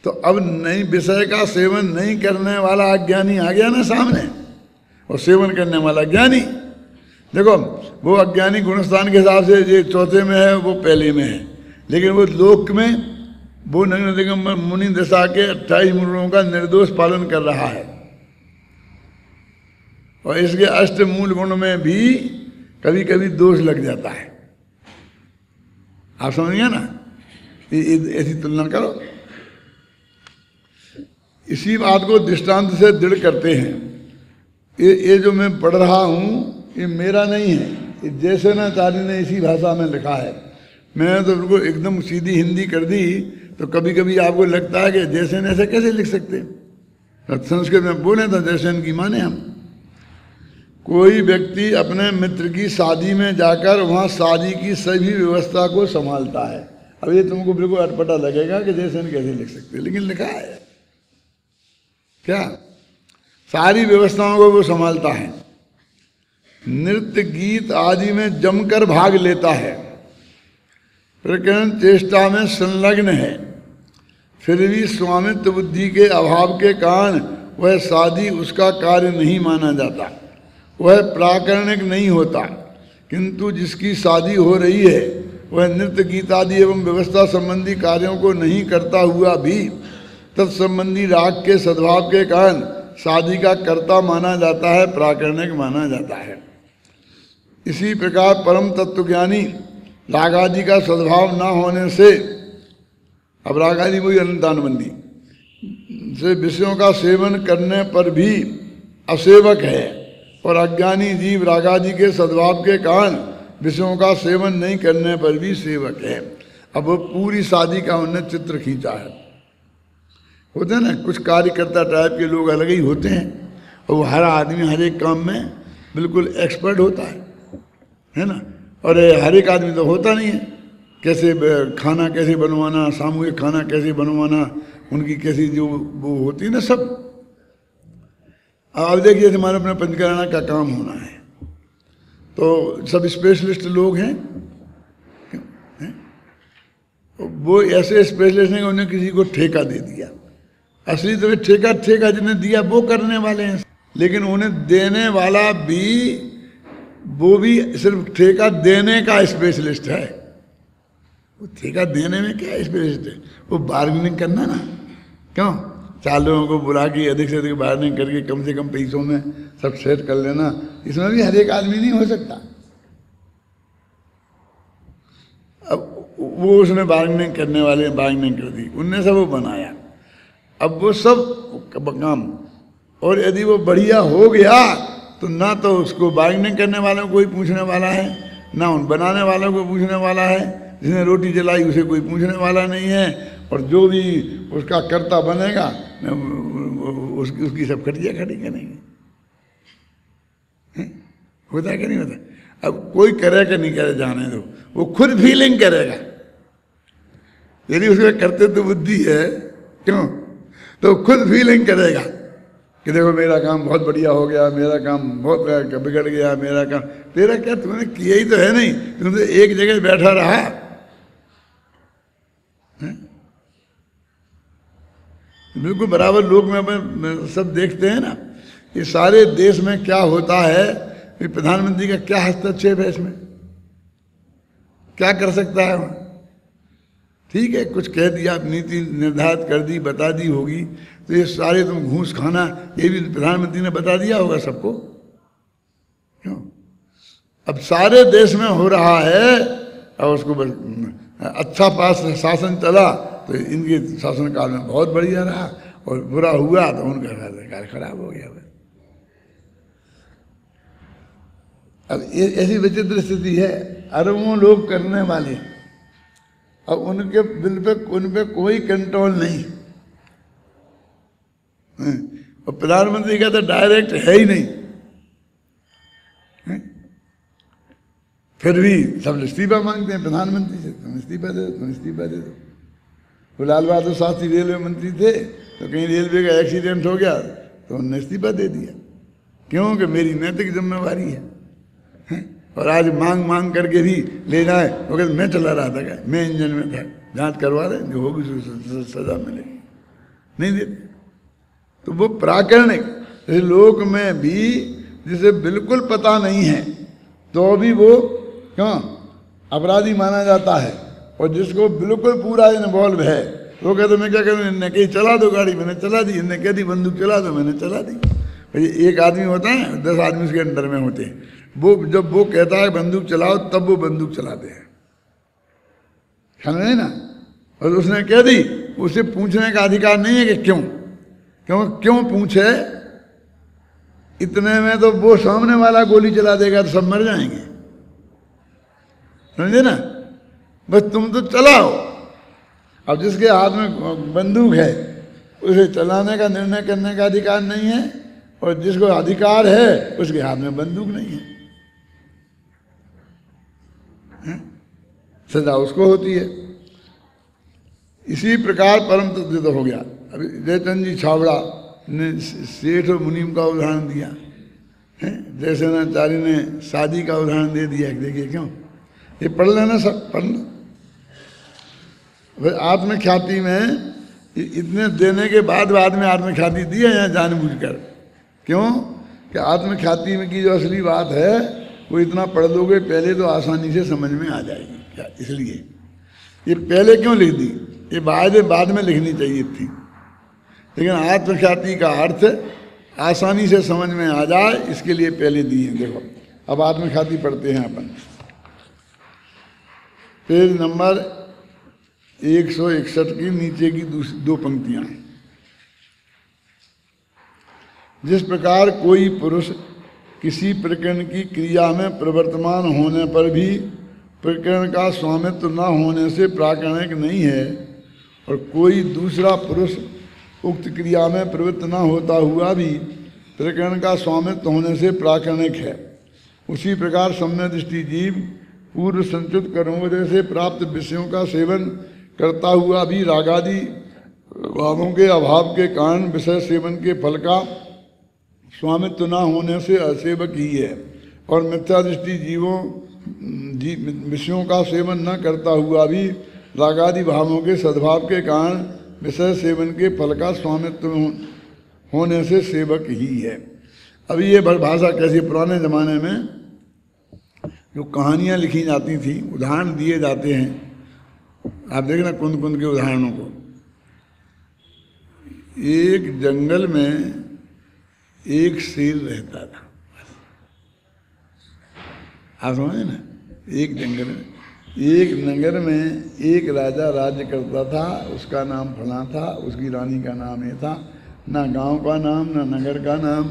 तो अब नई विषय का सेवन नहीं करने वाला अज्ञानी आ गया ना सामने, और सेवन करने वाला ज्ञानी। देखो वो अज्ञानी गुणस्थान के हिसाब से ये चौथे में है, वो पहले में है, लेकिन वो लोक में वो नग्न दिगंबर मुनि दशा के 28 मूलों का निर्दोष पालन कर रहा है। और इसके अष्ट मूल गुण में भी कभी कभी दोष लग जाता है। आप समझ गए ना, ऐसी तुलना करो। इसी बात को दृष्टांत से दृढ़ करते हैं। ये जो मैं पढ़ रहा हूँ ये मेरा नहीं है, ये जयसेनाचार्य ने इसी भाषा में लिखा है। मैंने तो बिल्कुल एकदम सीधी हिंदी कर दी, तो कभी कभी आपको लगता है कि जयसेन ऐसे कैसे लिख सकते। संस्कृत में बोले तो जयसेन की माने हम। कोई व्यक्ति अपने मित्र की शादी में जाकर वहाँ शादी की सभी व्यवस्था को संभालता है। अब ये तुमको बिल्कुल अटपटा लगेगा कि जयसेन कैसे लिख सकते, लेकिन लिखा है क्या, सारी व्यवस्थाओं को वो संभालता है। नृत्य गीत आदि में जमकर भाग लेता है, प्रकरण चेष्टा में संलग्न है, फिर भी स्वामित्व बुद्धि के अभाव के कारण वह शादी उसका कार्य नहीं माना जाता, वह प्राकरणिक नहीं होता। किंतु जिसकी शादी हो रही है वह नृत्य गीत आदि एवं व्यवस्था संबंधी कार्यों को नहीं करता हुआ भी तत्संबंधी राग के सद्भाव के कारण शादी का कर्ता माना जाता है, प्राकरणिक माना जाता है। इसी प्रकार परम तत्वज्ञानी राग आदि का सद्भाव न होने से, अब राग आदि वही अनंतानुबंधी से विषयों का सेवन करने पर भी असेवक है, और अज्ञानी जीव रागादि के सद्भाव के कारण विषयों का सेवन नहीं करने पर भी सेवक है। अब वो पूरी शादी का उन्होंने चित्र खींचा है। होते हैं ना कुछ कार्यकर्ता टाइप के लोग अलग ही होते हैं, और वो हर आदमी हर एक काम में बिल्कुल एक्सपर्ट होता है ना। और हर एक आदमी तो होता नहीं है, कैसे खाना कैसे बनवाना, सामूहिक खाना कैसे बनवाना, उनकी कैसी जो वो होती है ना सब। अब देखिए हमारे अपने पंचकर्णा का काम होना है, तो सब स्पेशलिस्ट लोग हैं, वो ऐसे स्पेशलिस्ट हैं कि उन्हें किसी को ठेका दे दिया। असली तो ठेका जिन्हें दिया वो करने वाले हैं, लेकिन उन्हें देने वाला भी वो भी सिर्फ ठेका देने का स्पेशलिस्ट है। वो ठेका देने में क्या स्पेशलिस्ट है, वो बार्गेनिंग करना ना, क्यों 4 लोगों को बुला के अधिक से अधिक बार्गेनिंग करके कम से कम पैसों में सब सेट कर लेना, इसमें भी हर एक आदमी नहीं हो सकता। अब वो उसने बार्गेनिंग करने वाले बार्गेनिंग कर दी, उनने सब वो बनाया, अब वो सब काम। और यदि वो बढ़िया हो गया तो ना तो उसको बार्गेनिंग करने वालों को कोई पूछने वाला है, ना उन बनाने वालों को पूछने वाला है, जिसने रोटी जलाई उसे कोई पूछने वाला नहीं है, और जो भी उसका कर्ता बनेगा उसकी सब खटिया खड़ी करेंगे। होता है कि नहीं होता। अब कोई करे कि नहीं करे जाने दो, वो खुद फीलिंग करेगा। यदि उसका कर्तव्य बुद्धि है, क्यों, तो खुद फीलिंग करेगा कि देखो मेरा काम बहुत बढ़िया हो गया, मेरा काम बहुत बिगड़ गया, मेरा काम। तेरा क्या, तुमने किया ही तो है नहीं, तुमने एक जगह बैठा रहा है? बिल्कुल बराबर। लोग में सब देखते हैं ना, ये सारे देश में क्या होता है, ये प्रधानमंत्री का क्या हस्तक्षेप है इसमें, क्या कर सकता है? ठीक है कुछ कह दिया, नीति निर्धारित कर दी, बता दी होगी, तो ये सारे तुम घूस खाना, ये भी प्रधानमंत्री ने बता दिया होगा सबको, क्यों? अब सारे देश में हो रहा है, और उसको अच्छा पास शासन चला तो इनके शासनकाल में बहुत बढ़िया रहा, और बुरा हुआ तो उनका सरकार खराब हो गया। अब ये ऐसी विचित्र स्थिति है, अरबों लोग करने वाले, अब उनके बिल पे उन पे कोई कंट्रोल नहीं। और प्रधानमंत्री का तो डायरेक्ट है ही नहीं, फिर भी सब इस्तीफा मांगते हैं प्रधानमंत्री से, तुम इस्तीफा दे दो, तुम इस्तीफा दे दो। वो लाल बहादुर शास्त्री रेलवे मंत्री थे, तो कहीं रेलवे का एक्सीडेंट हो गया तो उन्होंने इस्तीफा दे दिया, क्योंकि मेरी नैतिक जिम्मेवारी है। और आज मांग मांग करके भी ले जाए, वो कहते मैं चला रहा था, क्या मैं इंजन में था, जांच करवा रहे, जो होगी सजा मिलेगी, नहीं देते। तो वो प्राकरणिक लोक में भी जिसे बिल्कुल पता नहीं है तो भी वो क्यों अपराधी माना जाता है, और जिसको बिल्कुल पूरा इन्वॉल्व है वो कहते मैं क्या करूँ, इनने कही चला दो गाड़ी, मैंने चला दी, इनने कह दी बंदूक चला दो, मैंने चला दी। भाई एक आदमी होता है 10 आदमी उसके अंडर में होते हैं, वो जब वो कहता है बंदूक चलाओ तब वो बंदूक चलाते हैं, समझे ना। और उसने कह दी, उसे पूछने का अधिकार नहीं है कि क्यों पूछे, इतने में तो वो सामने वाला गोली चला देगा तो सब मर जाएंगे, समझे ना। बस तुम तो चलाओ। अब जिसके हाथ में बंदूक है उसे चलाने का निर्णय करने का अधिकार नहीं है, और जिसको अधिकार है उसके हाथ में बंदूक नहीं है, सजा उसको होती है। इसी प्रकार परम तत्व तो हो गया। अभी जयचंद जी छावड़ा ने सेठ और मुनीम का उदाहरण दिया है, जयसेनाचार्य ने शादी का उदाहरण दे दिया। देखिए क्यों, ये पढ़ लेना, सब पढ़ना। आत्मख्याति में इतने देने के बाद में आत्मख्याति दी है यहाँ जानबूझकर, क्यों कि आत्मख्याति में की जो असली बात है वो इतना पढ़ लोगे पहले तो आसानी से समझ में आ जाएगी। क्या इसलिए ये पहले क्यों लिख दी, ये बाद में लिखनी चाहिए थी, लेकिन आत्मख्याति का अर्थ आसानी से समझ में आ जाए इसके लिए पहले दी है। देखो अब आत्मख्याति पढ़ते हैं अपन, पेज नंबर 161 की नीचे की दो पंक्तियां। जिस प्रकार कोई पुरुष किसी प्रकरण की क्रिया में प्रवर्तमान होने पर भी प्रकरण का स्वामित्व न होने से प्राकरणिक नहीं है, और कोई दूसरा पुरुष उक्त क्रिया में प्रवृत्त न होता हुआ भी प्रकरण का स्वामित्व होने से प्राकरणिक है, उसी प्रकार सम्यक दृष्टि जीव पूर्व संचित कर्मों से प्राप्त विषयों का सेवन करता हुआ भी रागादि भावों के अभाव के कारण विषय सेवन के फल का स्वामित्व न होने से असेवक ही है, और मिथ्या दृष्टि विषयों का सेवन न करता हुआ भी रागादि भावों के सद्भाव के कारण विषय सेवन के फल का स्वामित्व होने से सेवक ही है। अभी ये भाषा कैसी, पुराने ज़माने में जो कहानियाँ लिखी जाती थी, उदाहरण दिए जाते हैं, आप देखना कुंद कुंद के उदाहरणों को। एक जंगल में एक शेर रहता था, आप समझे ना। एक जंगल में, एक नगर में एक राजा राज्य करता था, उसका नाम फला था, उसकी रानी का नाम ये था, ना गांव का नाम, ना नगर का नाम,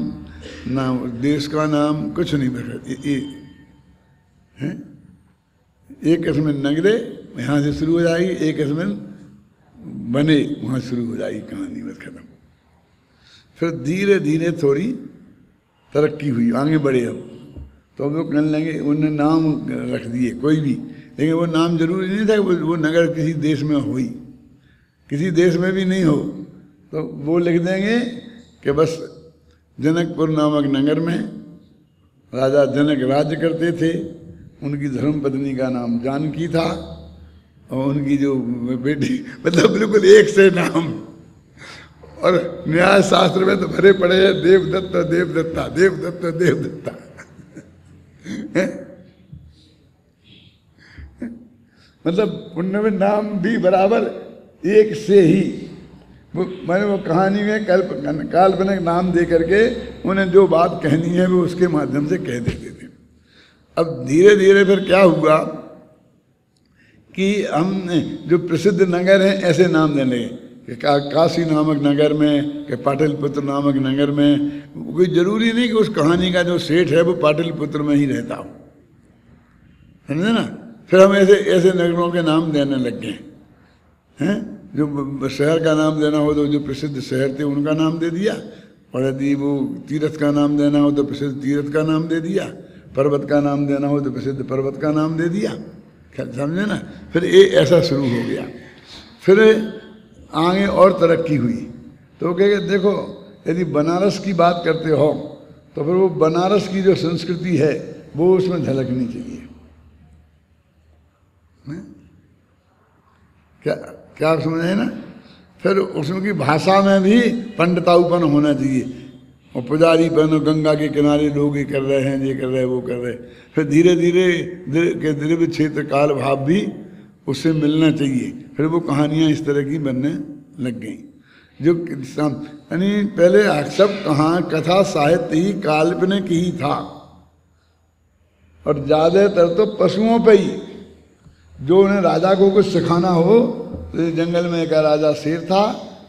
ना देश का नाम, कुछ नहीं बैठा। एक किस्म नगरे यहाँ से शुरू हो जाएगी, एक किस्म बने वहाँ शुरू हो जाएगी कहानी, बस खत्म। फिर धीरे धीरे थोड़ी तरक्की हुई, आगे बढ़े। अब तो अब वो कहने लगे, उन्होंने नाम रख दिए कोई भी, लेकिन वो नाम जरूरी नहीं था कि वो नगर किसी देश में हो, किसी देश में भी नहीं हो, तो वो लिख देंगे कि बस जनकपुर नामक नगर में राजा जनक राज्य करते थे, उनकी धर्मपत्नी का नाम जानकी था, और उनकी जो बेटी, मतलब बिल्कुल एक से नाम। और न्याय शास्त्र में तो भरे पड़े हैं देवदत्त देवदत्ता, देवदत्त देवदत्ता। मतलब उनमें नाम भी बराबर एक से ही, मैंने वो कहानी में काल्पनिक नाम दे करके उन्हें जो बात कहनी है वो उसके माध्यम से कह देते थे। अब धीरे धीरे फिर क्या हुआ कि हम जो प्रसिद्ध नगर हैं ऐसे नाम देने लगे, कि काशी नामक नगर में, कि पाटलिपुत्र नामक नगर में। कोई जरूरी नहीं कि उस कहानी का जो सेठ है वो पाटलिपुत्र में ही रहता हो, समझे ना। फिर हम ऐसे नगरों के नाम देने लग गए हैं। जो शहर का नाम देना हो तो जो प्रसिद्ध शहर थे उनका नाम दे दिया, और यदि वो तीर्थ का नाम देना हो तो प्रसिद्ध तीर्थ का नाम दे दिया, पर्वत का नाम देना हो तो प्रसिद्ध पर्वत का नाम दे दिया, समझे ना। फिर ये ऐसा शुरू हो गया। फिर आगे और तरक्की हुई तो कहेंगे देखो, यदि बनारस की बात करते हो तो फिर वो बनारस की जो संस्कृति है वो उसमें झलकनी चाहिए। क्या क्या आप समझे ना? फिर उसमें की भाषा में भी पंडिताऊपन होना चाहिए। और पुजारीपन, गंगा के किनारे लोग ये कर रहे हैं, ये कर रहे हैं, वो कर रहे हैं। फिर धीरे धीरे के द्रव्य क्षेत्र काल भाव भी उससे मिलना चाहिए। फिर वो कहानियाँ इस तरह की बनने लग गई। जो यानी पहले सब कथा साहित्य ही काल्पनिक ही था, और ज़्यादातर तो पशुओं पे ही। जो उन्हें राजा को कुछ सिखाना हो, तो जंगल में एक राजा शेर था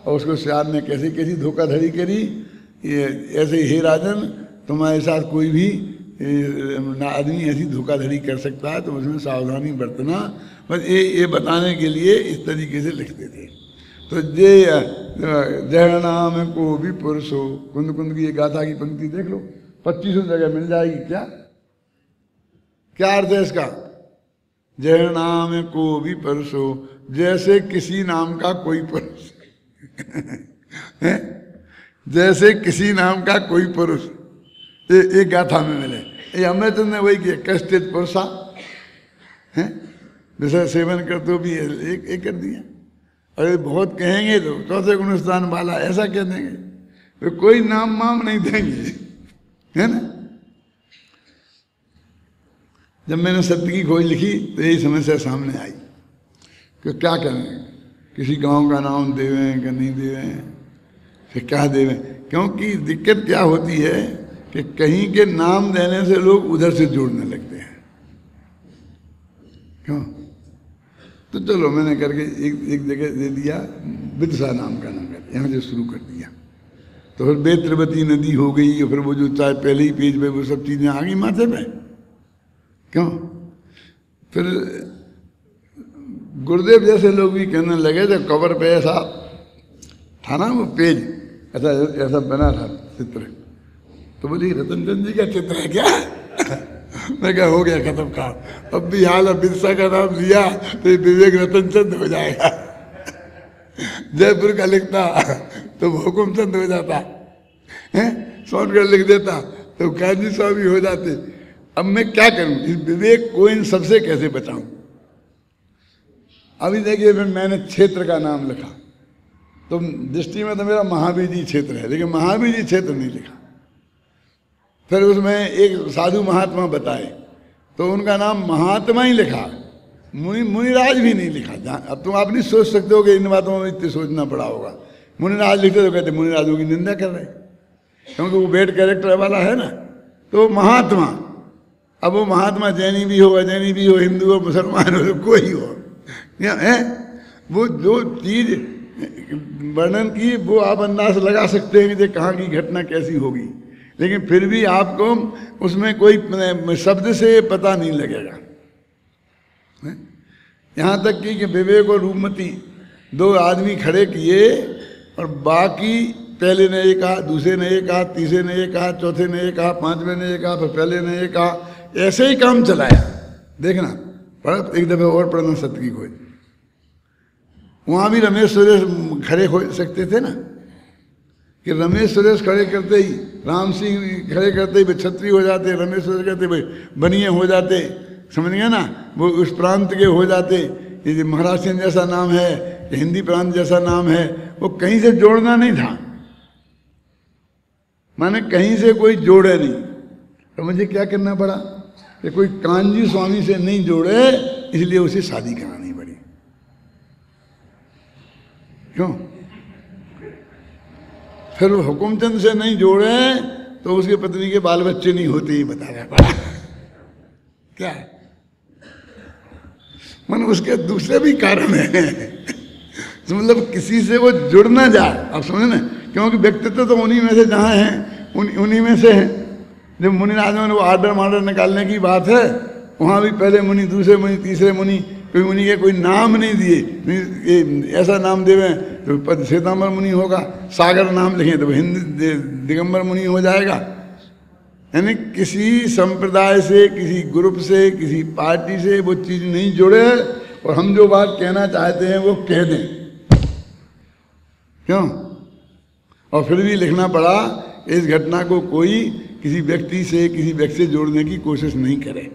और उसको शेर ने कैसी कैसी धोखाधड़ी करी। ये ऐसे, हे राजन, तुम्हारे साथ कोई भी आदमी ऐसी धोखाधड़ी कर सकता है, तो उसमें सावधानी बरतना। बस ये बताने के लिए इस तरीके से लिखते थे। तो जय नाम को भी पुरुष हो, कुंद कुंद की ये गाथा की पंक्ति देख लो, 25 जगह मिल जाएगी। क्या अर्थ है इसका? जय नाम को भी पुरुष हो, जैसे किसी नाम का कोई पुरुष जैसे किसी नाम का कोई पुरुष, ये गाथा में मिले। ये अमृतचंद ने वही किया, कष्टित पुरुषा है, जैसा सेवन करते हो भी एक कर दिया। अरे बहुत कहेंगे तो चौथे गुण स्थान वाला ऐसा कह देंगे, तो कोई नाम माम नहीं देंगे, है ना। जब मैंने सत्य की खोज लिखी तो यही समस्या सामने आई कि क्या करें, किसी गांव का नाम देवें कि नहीं देवें, फिर क्या देवें। क्योंकि दिक्कत क्या होती है कि कहीं के नाम देने से लोग उधर से जोड़ने लगते हैं। क्यों? तो चलो मैंने करके एक जगह दे दिया, विदसा नाम का नंबर, यहाँ से शुरू कर दिया। तो फिर बेत्रवती नदी हो गई, और फिर वो जो चाहे पहले ही पेज पे वो सब चीज़ें आ गई माथे पे। क्यों? फिर गुरुदेव जैसे लोग भी कहने लगे, जब कवर पे ऐसा था ना वो पेज, ऐसा बना था चित्र, तो बोली रतनचंद जी का चित्र है क्या? मैं क्या हो गया, खत्म काम। अब भी हाल, अब बिरसा का नाम लिया तो विवेक रतनचंद हो जाएगा। जयपुर का लिखता तो हुकुमचंद हो जाता है, सोनगढ़ लिख देता तो काजी स्वामी हो जाते। अब मैं क्या करूं, इस विवेक को इन सबसे कैसे बचाऊं? अभी देखिए, मैंने क्षेत्र का नाम लिखा, तो दृष्टि में तो मेरा महावीर जी क्षेत्र है, लेकिन महावीर जी क्षेत्र नहीं लिखा। फिर उसमें एक साधु महात्मा बताए, तो उनका नाम महात्मा ही लिखा, मुनिराज भी नहीं लिखा। अब तुम आप नहीं सोच सकते हो कि इन बातों में इतने सोचना पड़ा होगा। मुनिराज लिखते तो कहते मुनिराजों की निंदा कर रहे, क्योंकि वो बेड कैरेक्टर वाला है ना। तो महात्मा, अब वो महात्मा जैनी भी हो, अजैनी भी हो, हिंदू हो, मुसलमान हो, कोई हो, है वो जो चीज वर्णन की वो आप अंदाज लगा सकते हैं कि कहाँ की घटना कैसी होगी, लेकिन फिर भी आपको उसमें कोई शब्द से पता नहीं लगेगा। यहाँ तक कि विवेक और रूपमती दो आदमी खड़े किए, और बाकी पहले ने ये कहा, दूसरे ने ये कहा, तीसरे ने ये कहा, चौथे ने ये कहा, पांचवें ने ये कहा, फिर पहले ने ये कहा, ऐसे ही काम चलाया। देखना पढ़ा, एक दफे और पढ़ना सत्य की खोज। वहाँ भी रमेश सुरेश खड़े हो सकते थे ना, कि रमेश सुरेश खड़े करते ही, राम सिंह खड़े करते ही क्षत्रिय हो जाते, रमेश सुरेश कहते भाई बनिए हो जाते, समझ गए ना, वो उस प्रांत के हो जाते। ये महाराष्ट्र जैसा नाम है, हिंदी प्रांत जैसा नाम है, वो कहीं से जोड़ना नहीं था, माने कहीं से कोई जोड़े नहीं। तो मुझे क्या करना पड़ा कि कोई कांजी स्वामी से नहीं जोड़े, इसलिए उसे शादी करानी पड़ी। क्यों? फिर वो हुकुमचंद से नहीं जोड़े तो उसकी पत्नी के बाल बच्चे नहीं होते, ही बताया पड़ा। क्या है? मन उसके दूसरे भी कारण है। मतलब किसी से वो जुड़ ना जाए, आप समझे ना, क्योंकि व्यक्तित्व तो उन्हीं में से जहाँ हैं उन्हीं में से है। जब मुनिराजों ने वो आर्डर निकालने की बात है, वहाँ भी पहले मुनि, दूसरे मुनि, तीसरे मुनि, कोई मुनि के कोई नाम नहीं दिए। ऐसा नाम देवें तो श्वेतांबर मुनि होगा, सागर नाम लिखें तो हिंदी दिगंबर मुनि हो जाएगा। यानी किसी संप्रदाय से, किसी ग्रुप से, किसी पार्टी से वो चीज़ नहीं जुड़े, और हम जो बात कहना चाहते हैं वो कह दें। क्यों? और फिर भी लिखना पड़ा, इस घटना को कोई किसी व्यक्ति से जोड़ने की कोशिश नहीं करे।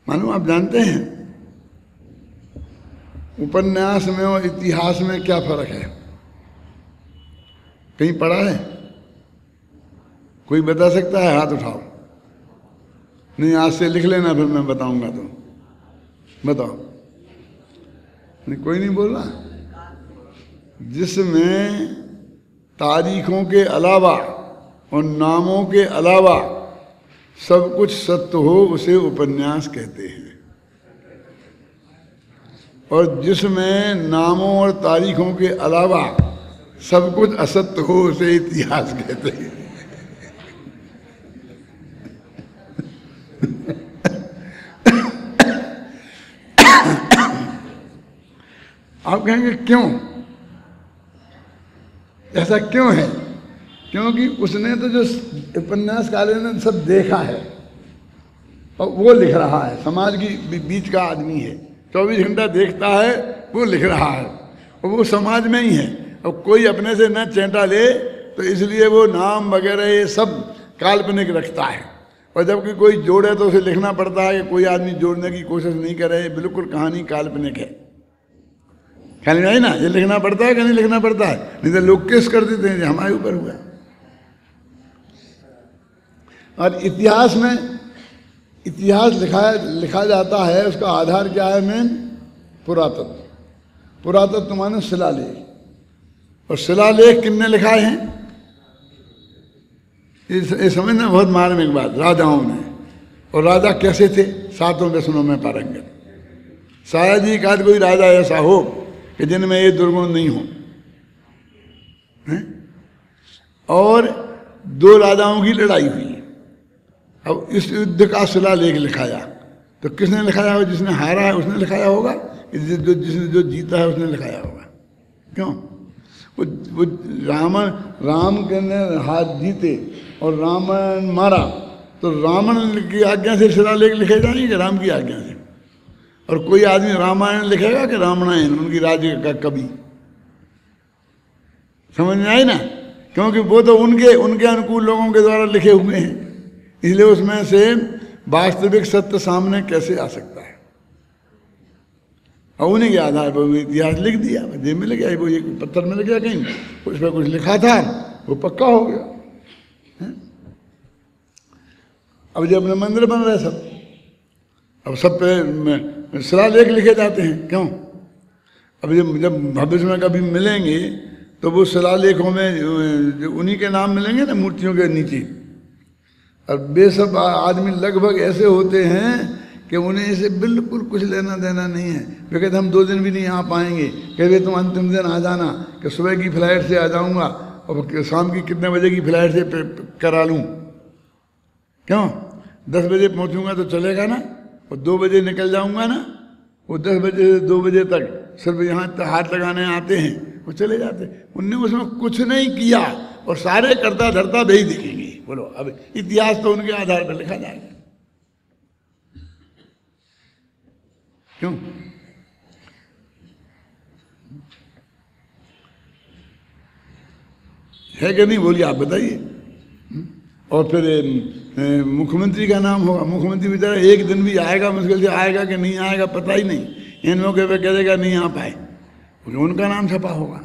मालूम, आप जानते हैं उपन्यास में और इतिहास में क्या फर्क है? कहीं पढ़ा है? कोई बता सकता है? हाथ उठाओ। नहीं, आज से लिख लेना, फिर मैं बताऊंगा। तो बताओ। नहीं, कोई नहीं बोल रहा। जिसमें तारीखों के अलावा और नामों के अलावा सब कुछ सत्य हो उसे उपन्यास कहते हैं, और जिसमें नामों और तारीखों के अलावा सब कुछ असत्य हो उसे इतिहास कहते हैं। आप कहेंगे क्यों, ऐसा क्यों है? क्योंकि उसने तो जो उपन्यासकार ने सब देखा है और वो लिख रहा है। समाज की बीच का आदमी है, 24 घंटा देखता है, वो लिख रहा है, और वो समाज में ही है। और कोई अपने से न चेंटा ले, तो इसलिए वो नाम वगैरह ये सब काल्पनिक रखता है। और जबकि कोई जोड़े तो उसे लिखना पड़ता है कि कोई आदमी जोड़ने की कोशिश नहीं करे, बिल्कुल कहानी काल्पनिक है। ख्याल में आई ना? ये लिखना पड़ता है कि नहीं लिखना पड़ता है? नहीं तो लोग केस कर देते हैं, हमारे ऊपर हुआ। और इतिहास में इतिहास लिखा जाता है, उसका आधार क्या है? मेन पुरातत्व। पुरातत्व माने शिलालेख। और शिलालेख किसने लिखाए हैं? ये समझना बहुत मार्मिक बात। राजाओं ने। और राजा कैसे थे? 7 व्यसनों में पारंगत। शायद ही एकाध कोई राजा ऐसा हो कि जिनमें ये दुर्गुण नहीं हो। और 2 राजाओं की लड़ाई हुई। अब इस युद्ध का शिलालेख लिखाया, तो किसने लिखाया होगा? जिसने हारा है उसने लिखाया होगा, जिसने जो जीता है उसने लिखाया होगा। क्यों? वो राम के ने हाथ जीते और रावण मारा, तो रावण की आज्ञा से शिलालेख लिखे जाएंगे कि राम की आज्ञा से? और कोई आदमी रामायण लिखेगा कि रामायण, उनकी राज्य का कवि? समझ में आई ना? क्योंकि वो तो उनके अनुकूल लोगों के द्वारा लिखे हुए हैं, इसलिए उसमें से वास्तविक सत्य सामने कैसे आ सकता है? और उन्हीं के आधार पर इतिहास लिख दिया। जे मिल गया, वो एक पत्थर मिल गया कहीं, उस पर कुछ लिखा था, वो पक्का हो गया। अब जब अपने मंदिर बन रहे सब, अब सब पे शिलालेख लिखे जाते हैं। क्यों? अब जब भविष्य में कभी मिलेंगे तो वो शिलालेखों में उन्हीं के नाम मिलेंगे ना, मूर्तियों के नीचे। और वे सब आदमी लगभग ऐसे होते हैं कि उन्हें इसे बिल्कुल कुछ लेना देना नहीं है। वे कहते हम 2 दिन भी नहीं आ पाएंगे। कहते तुम अंतिम दिन आ जाना, कि सुबह की फ्लाइट से आ जाऊंगा और शाम की कितने बजे की फ्लाइट से करा लूँ। क्यों? 10 बजे पहुँचूंगा तो चलेगा ना, और 2 बजे निकल जाऊंगा ना। वो 10 बजे से 2 बजे तक सिर्फ यहाँ हाथ लगाने आते हैं, वो चले जाते। उनने उसमें कुछ नहीं किया, और सारे करता धरता वही दिखेंगे। बोलो, अब इतिहास तो उनके आधार पर लिखा जाएगा। क्यों? है कि नहीं? बोलिए, आप बताइए। और फिर मुख्यमंत्री का नाम होगा। मुख्यमंत्री बेचारा एक दिन भी आएगा, मुश्किल से आएगा कि नहीं आएगा पता ही नहीं। इन मौके पे कह देगा नहीं आ पाए, उनका नाम छपा होगा।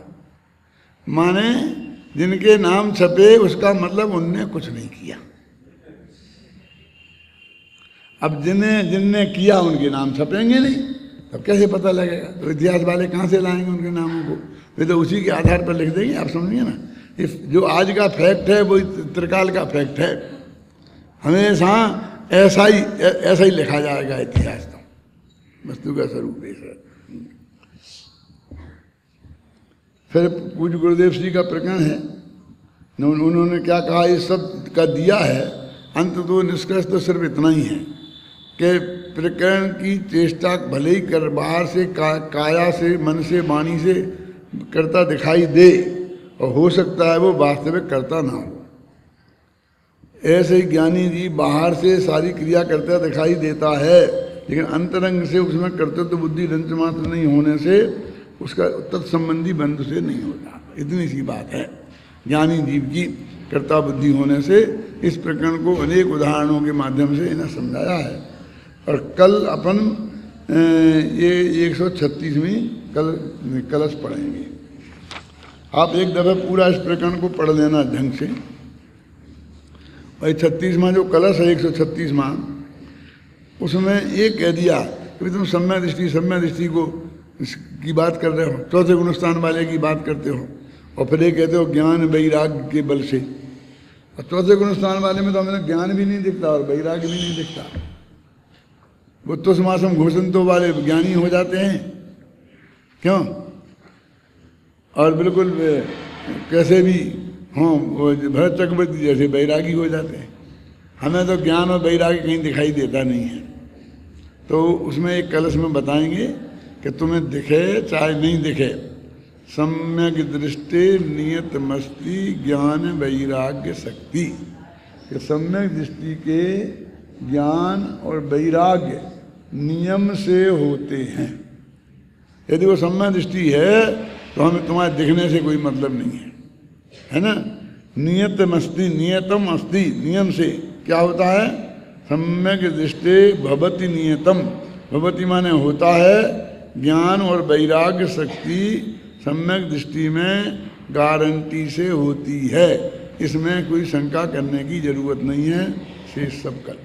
माने जिनके नाम छपे उसका मतलब उनने कुछ नहीं किया। अब जिनने किया उनके नाम छपेंगे नहीं, तब कैसे पता लगेगा? तो इतिहास वाले कहाँ से लाएंगे उनके नामों को? वे तो उसी के आधार पर लिख देंगे। आप समझिए ना, जो आज का फैक्ट है वो त्रिकाल का फैक्ट है। हमेशा ऐसा ही लिखा जाएगा इतिहास। तो वस्तु का स्वरूप ऐसा। फिर पूज्य गुरुदेव श्री का प्रकरण है, उन्होंने क्या कहा, इस सब का दिया है। अंत तो निष्कर्ष तो सिर्फ इतना ही है कि प्रकरण की चेष्टा भले ही कर बाहर से काया से, मन से, वाणी से करता दिखाई दे, और हो सकता है वो वास्तविक करता ना हो। ऐसे ही ज्ञानी जी बाहर से सारी क्रिया करता दिखाई देता है, लेकिन अंतरंग से उसमें कर्तव्य बुद्धि रंच मात्र नहीं होने से उसका तत्संबंधी बंधु से नहीं होता। इतनी सी बात है। ज्ञानी जीव की कर्ता बुद्धि होने से इस प्रकरण को अनेक उदाहरणों के माध्यम से इन्हें समझाया है। और कल अपन ये 136वीं कलश पढ़ेंगे। आप एक दफ़ा पूरा इस प्रकरण को पढ़ लेना ढंग से। और 36वां जो कलश है 136वां, उसमें ये कह दिया कि तुम सम्यक दृष्टि को की बात कर रहे हो, चौथे गुणस्थान वाले की बात करते हो, और फिर ये कहते हो ज्ञान वैराग्य के बल से। और चौथे गुणस्थान वाले में तो हमें ज्ञान भी नहीं दिखता और वैराग्य भी नहीं दिखता। वो तो समासम घोषंतों वाले ज्ञानी हो जाते हैं, क्यों? और बिल्कुल कैसे भी हों वो भरत चक्रवर्ती जैसे बैरागी हो जाते हैं। हमें तो ज्ञान और बैरागी कहीं दिखाई देता नहीं है। तो उसमें एक कलश में बताएंगे कि तुम्हें दिखे चाहे नहीं दिखे, सम्यक दृष्टि नियत मस्ती ज्ञान वैराग्य शक्ति, कि सम्यक दृष्टि के ज्ञान और वैराग्य नियम से होते हैं। यदि वो सम्यक दृष्टि है तो हमें तुम्हारे दिखने से कोई मतलब नहीं है ना। नियत मस्ती, नियतम अस्ति, नियम से क्या होता है? सम्यक दृष्टि भवति नियतम, भवति माने होता है, ज्ञान और वैराग्य शक्ति सम्यक दृष्टि में गारंटी से होती है। इसमें कोई शंका करने की जरूरत नहीं है। शेष सब कर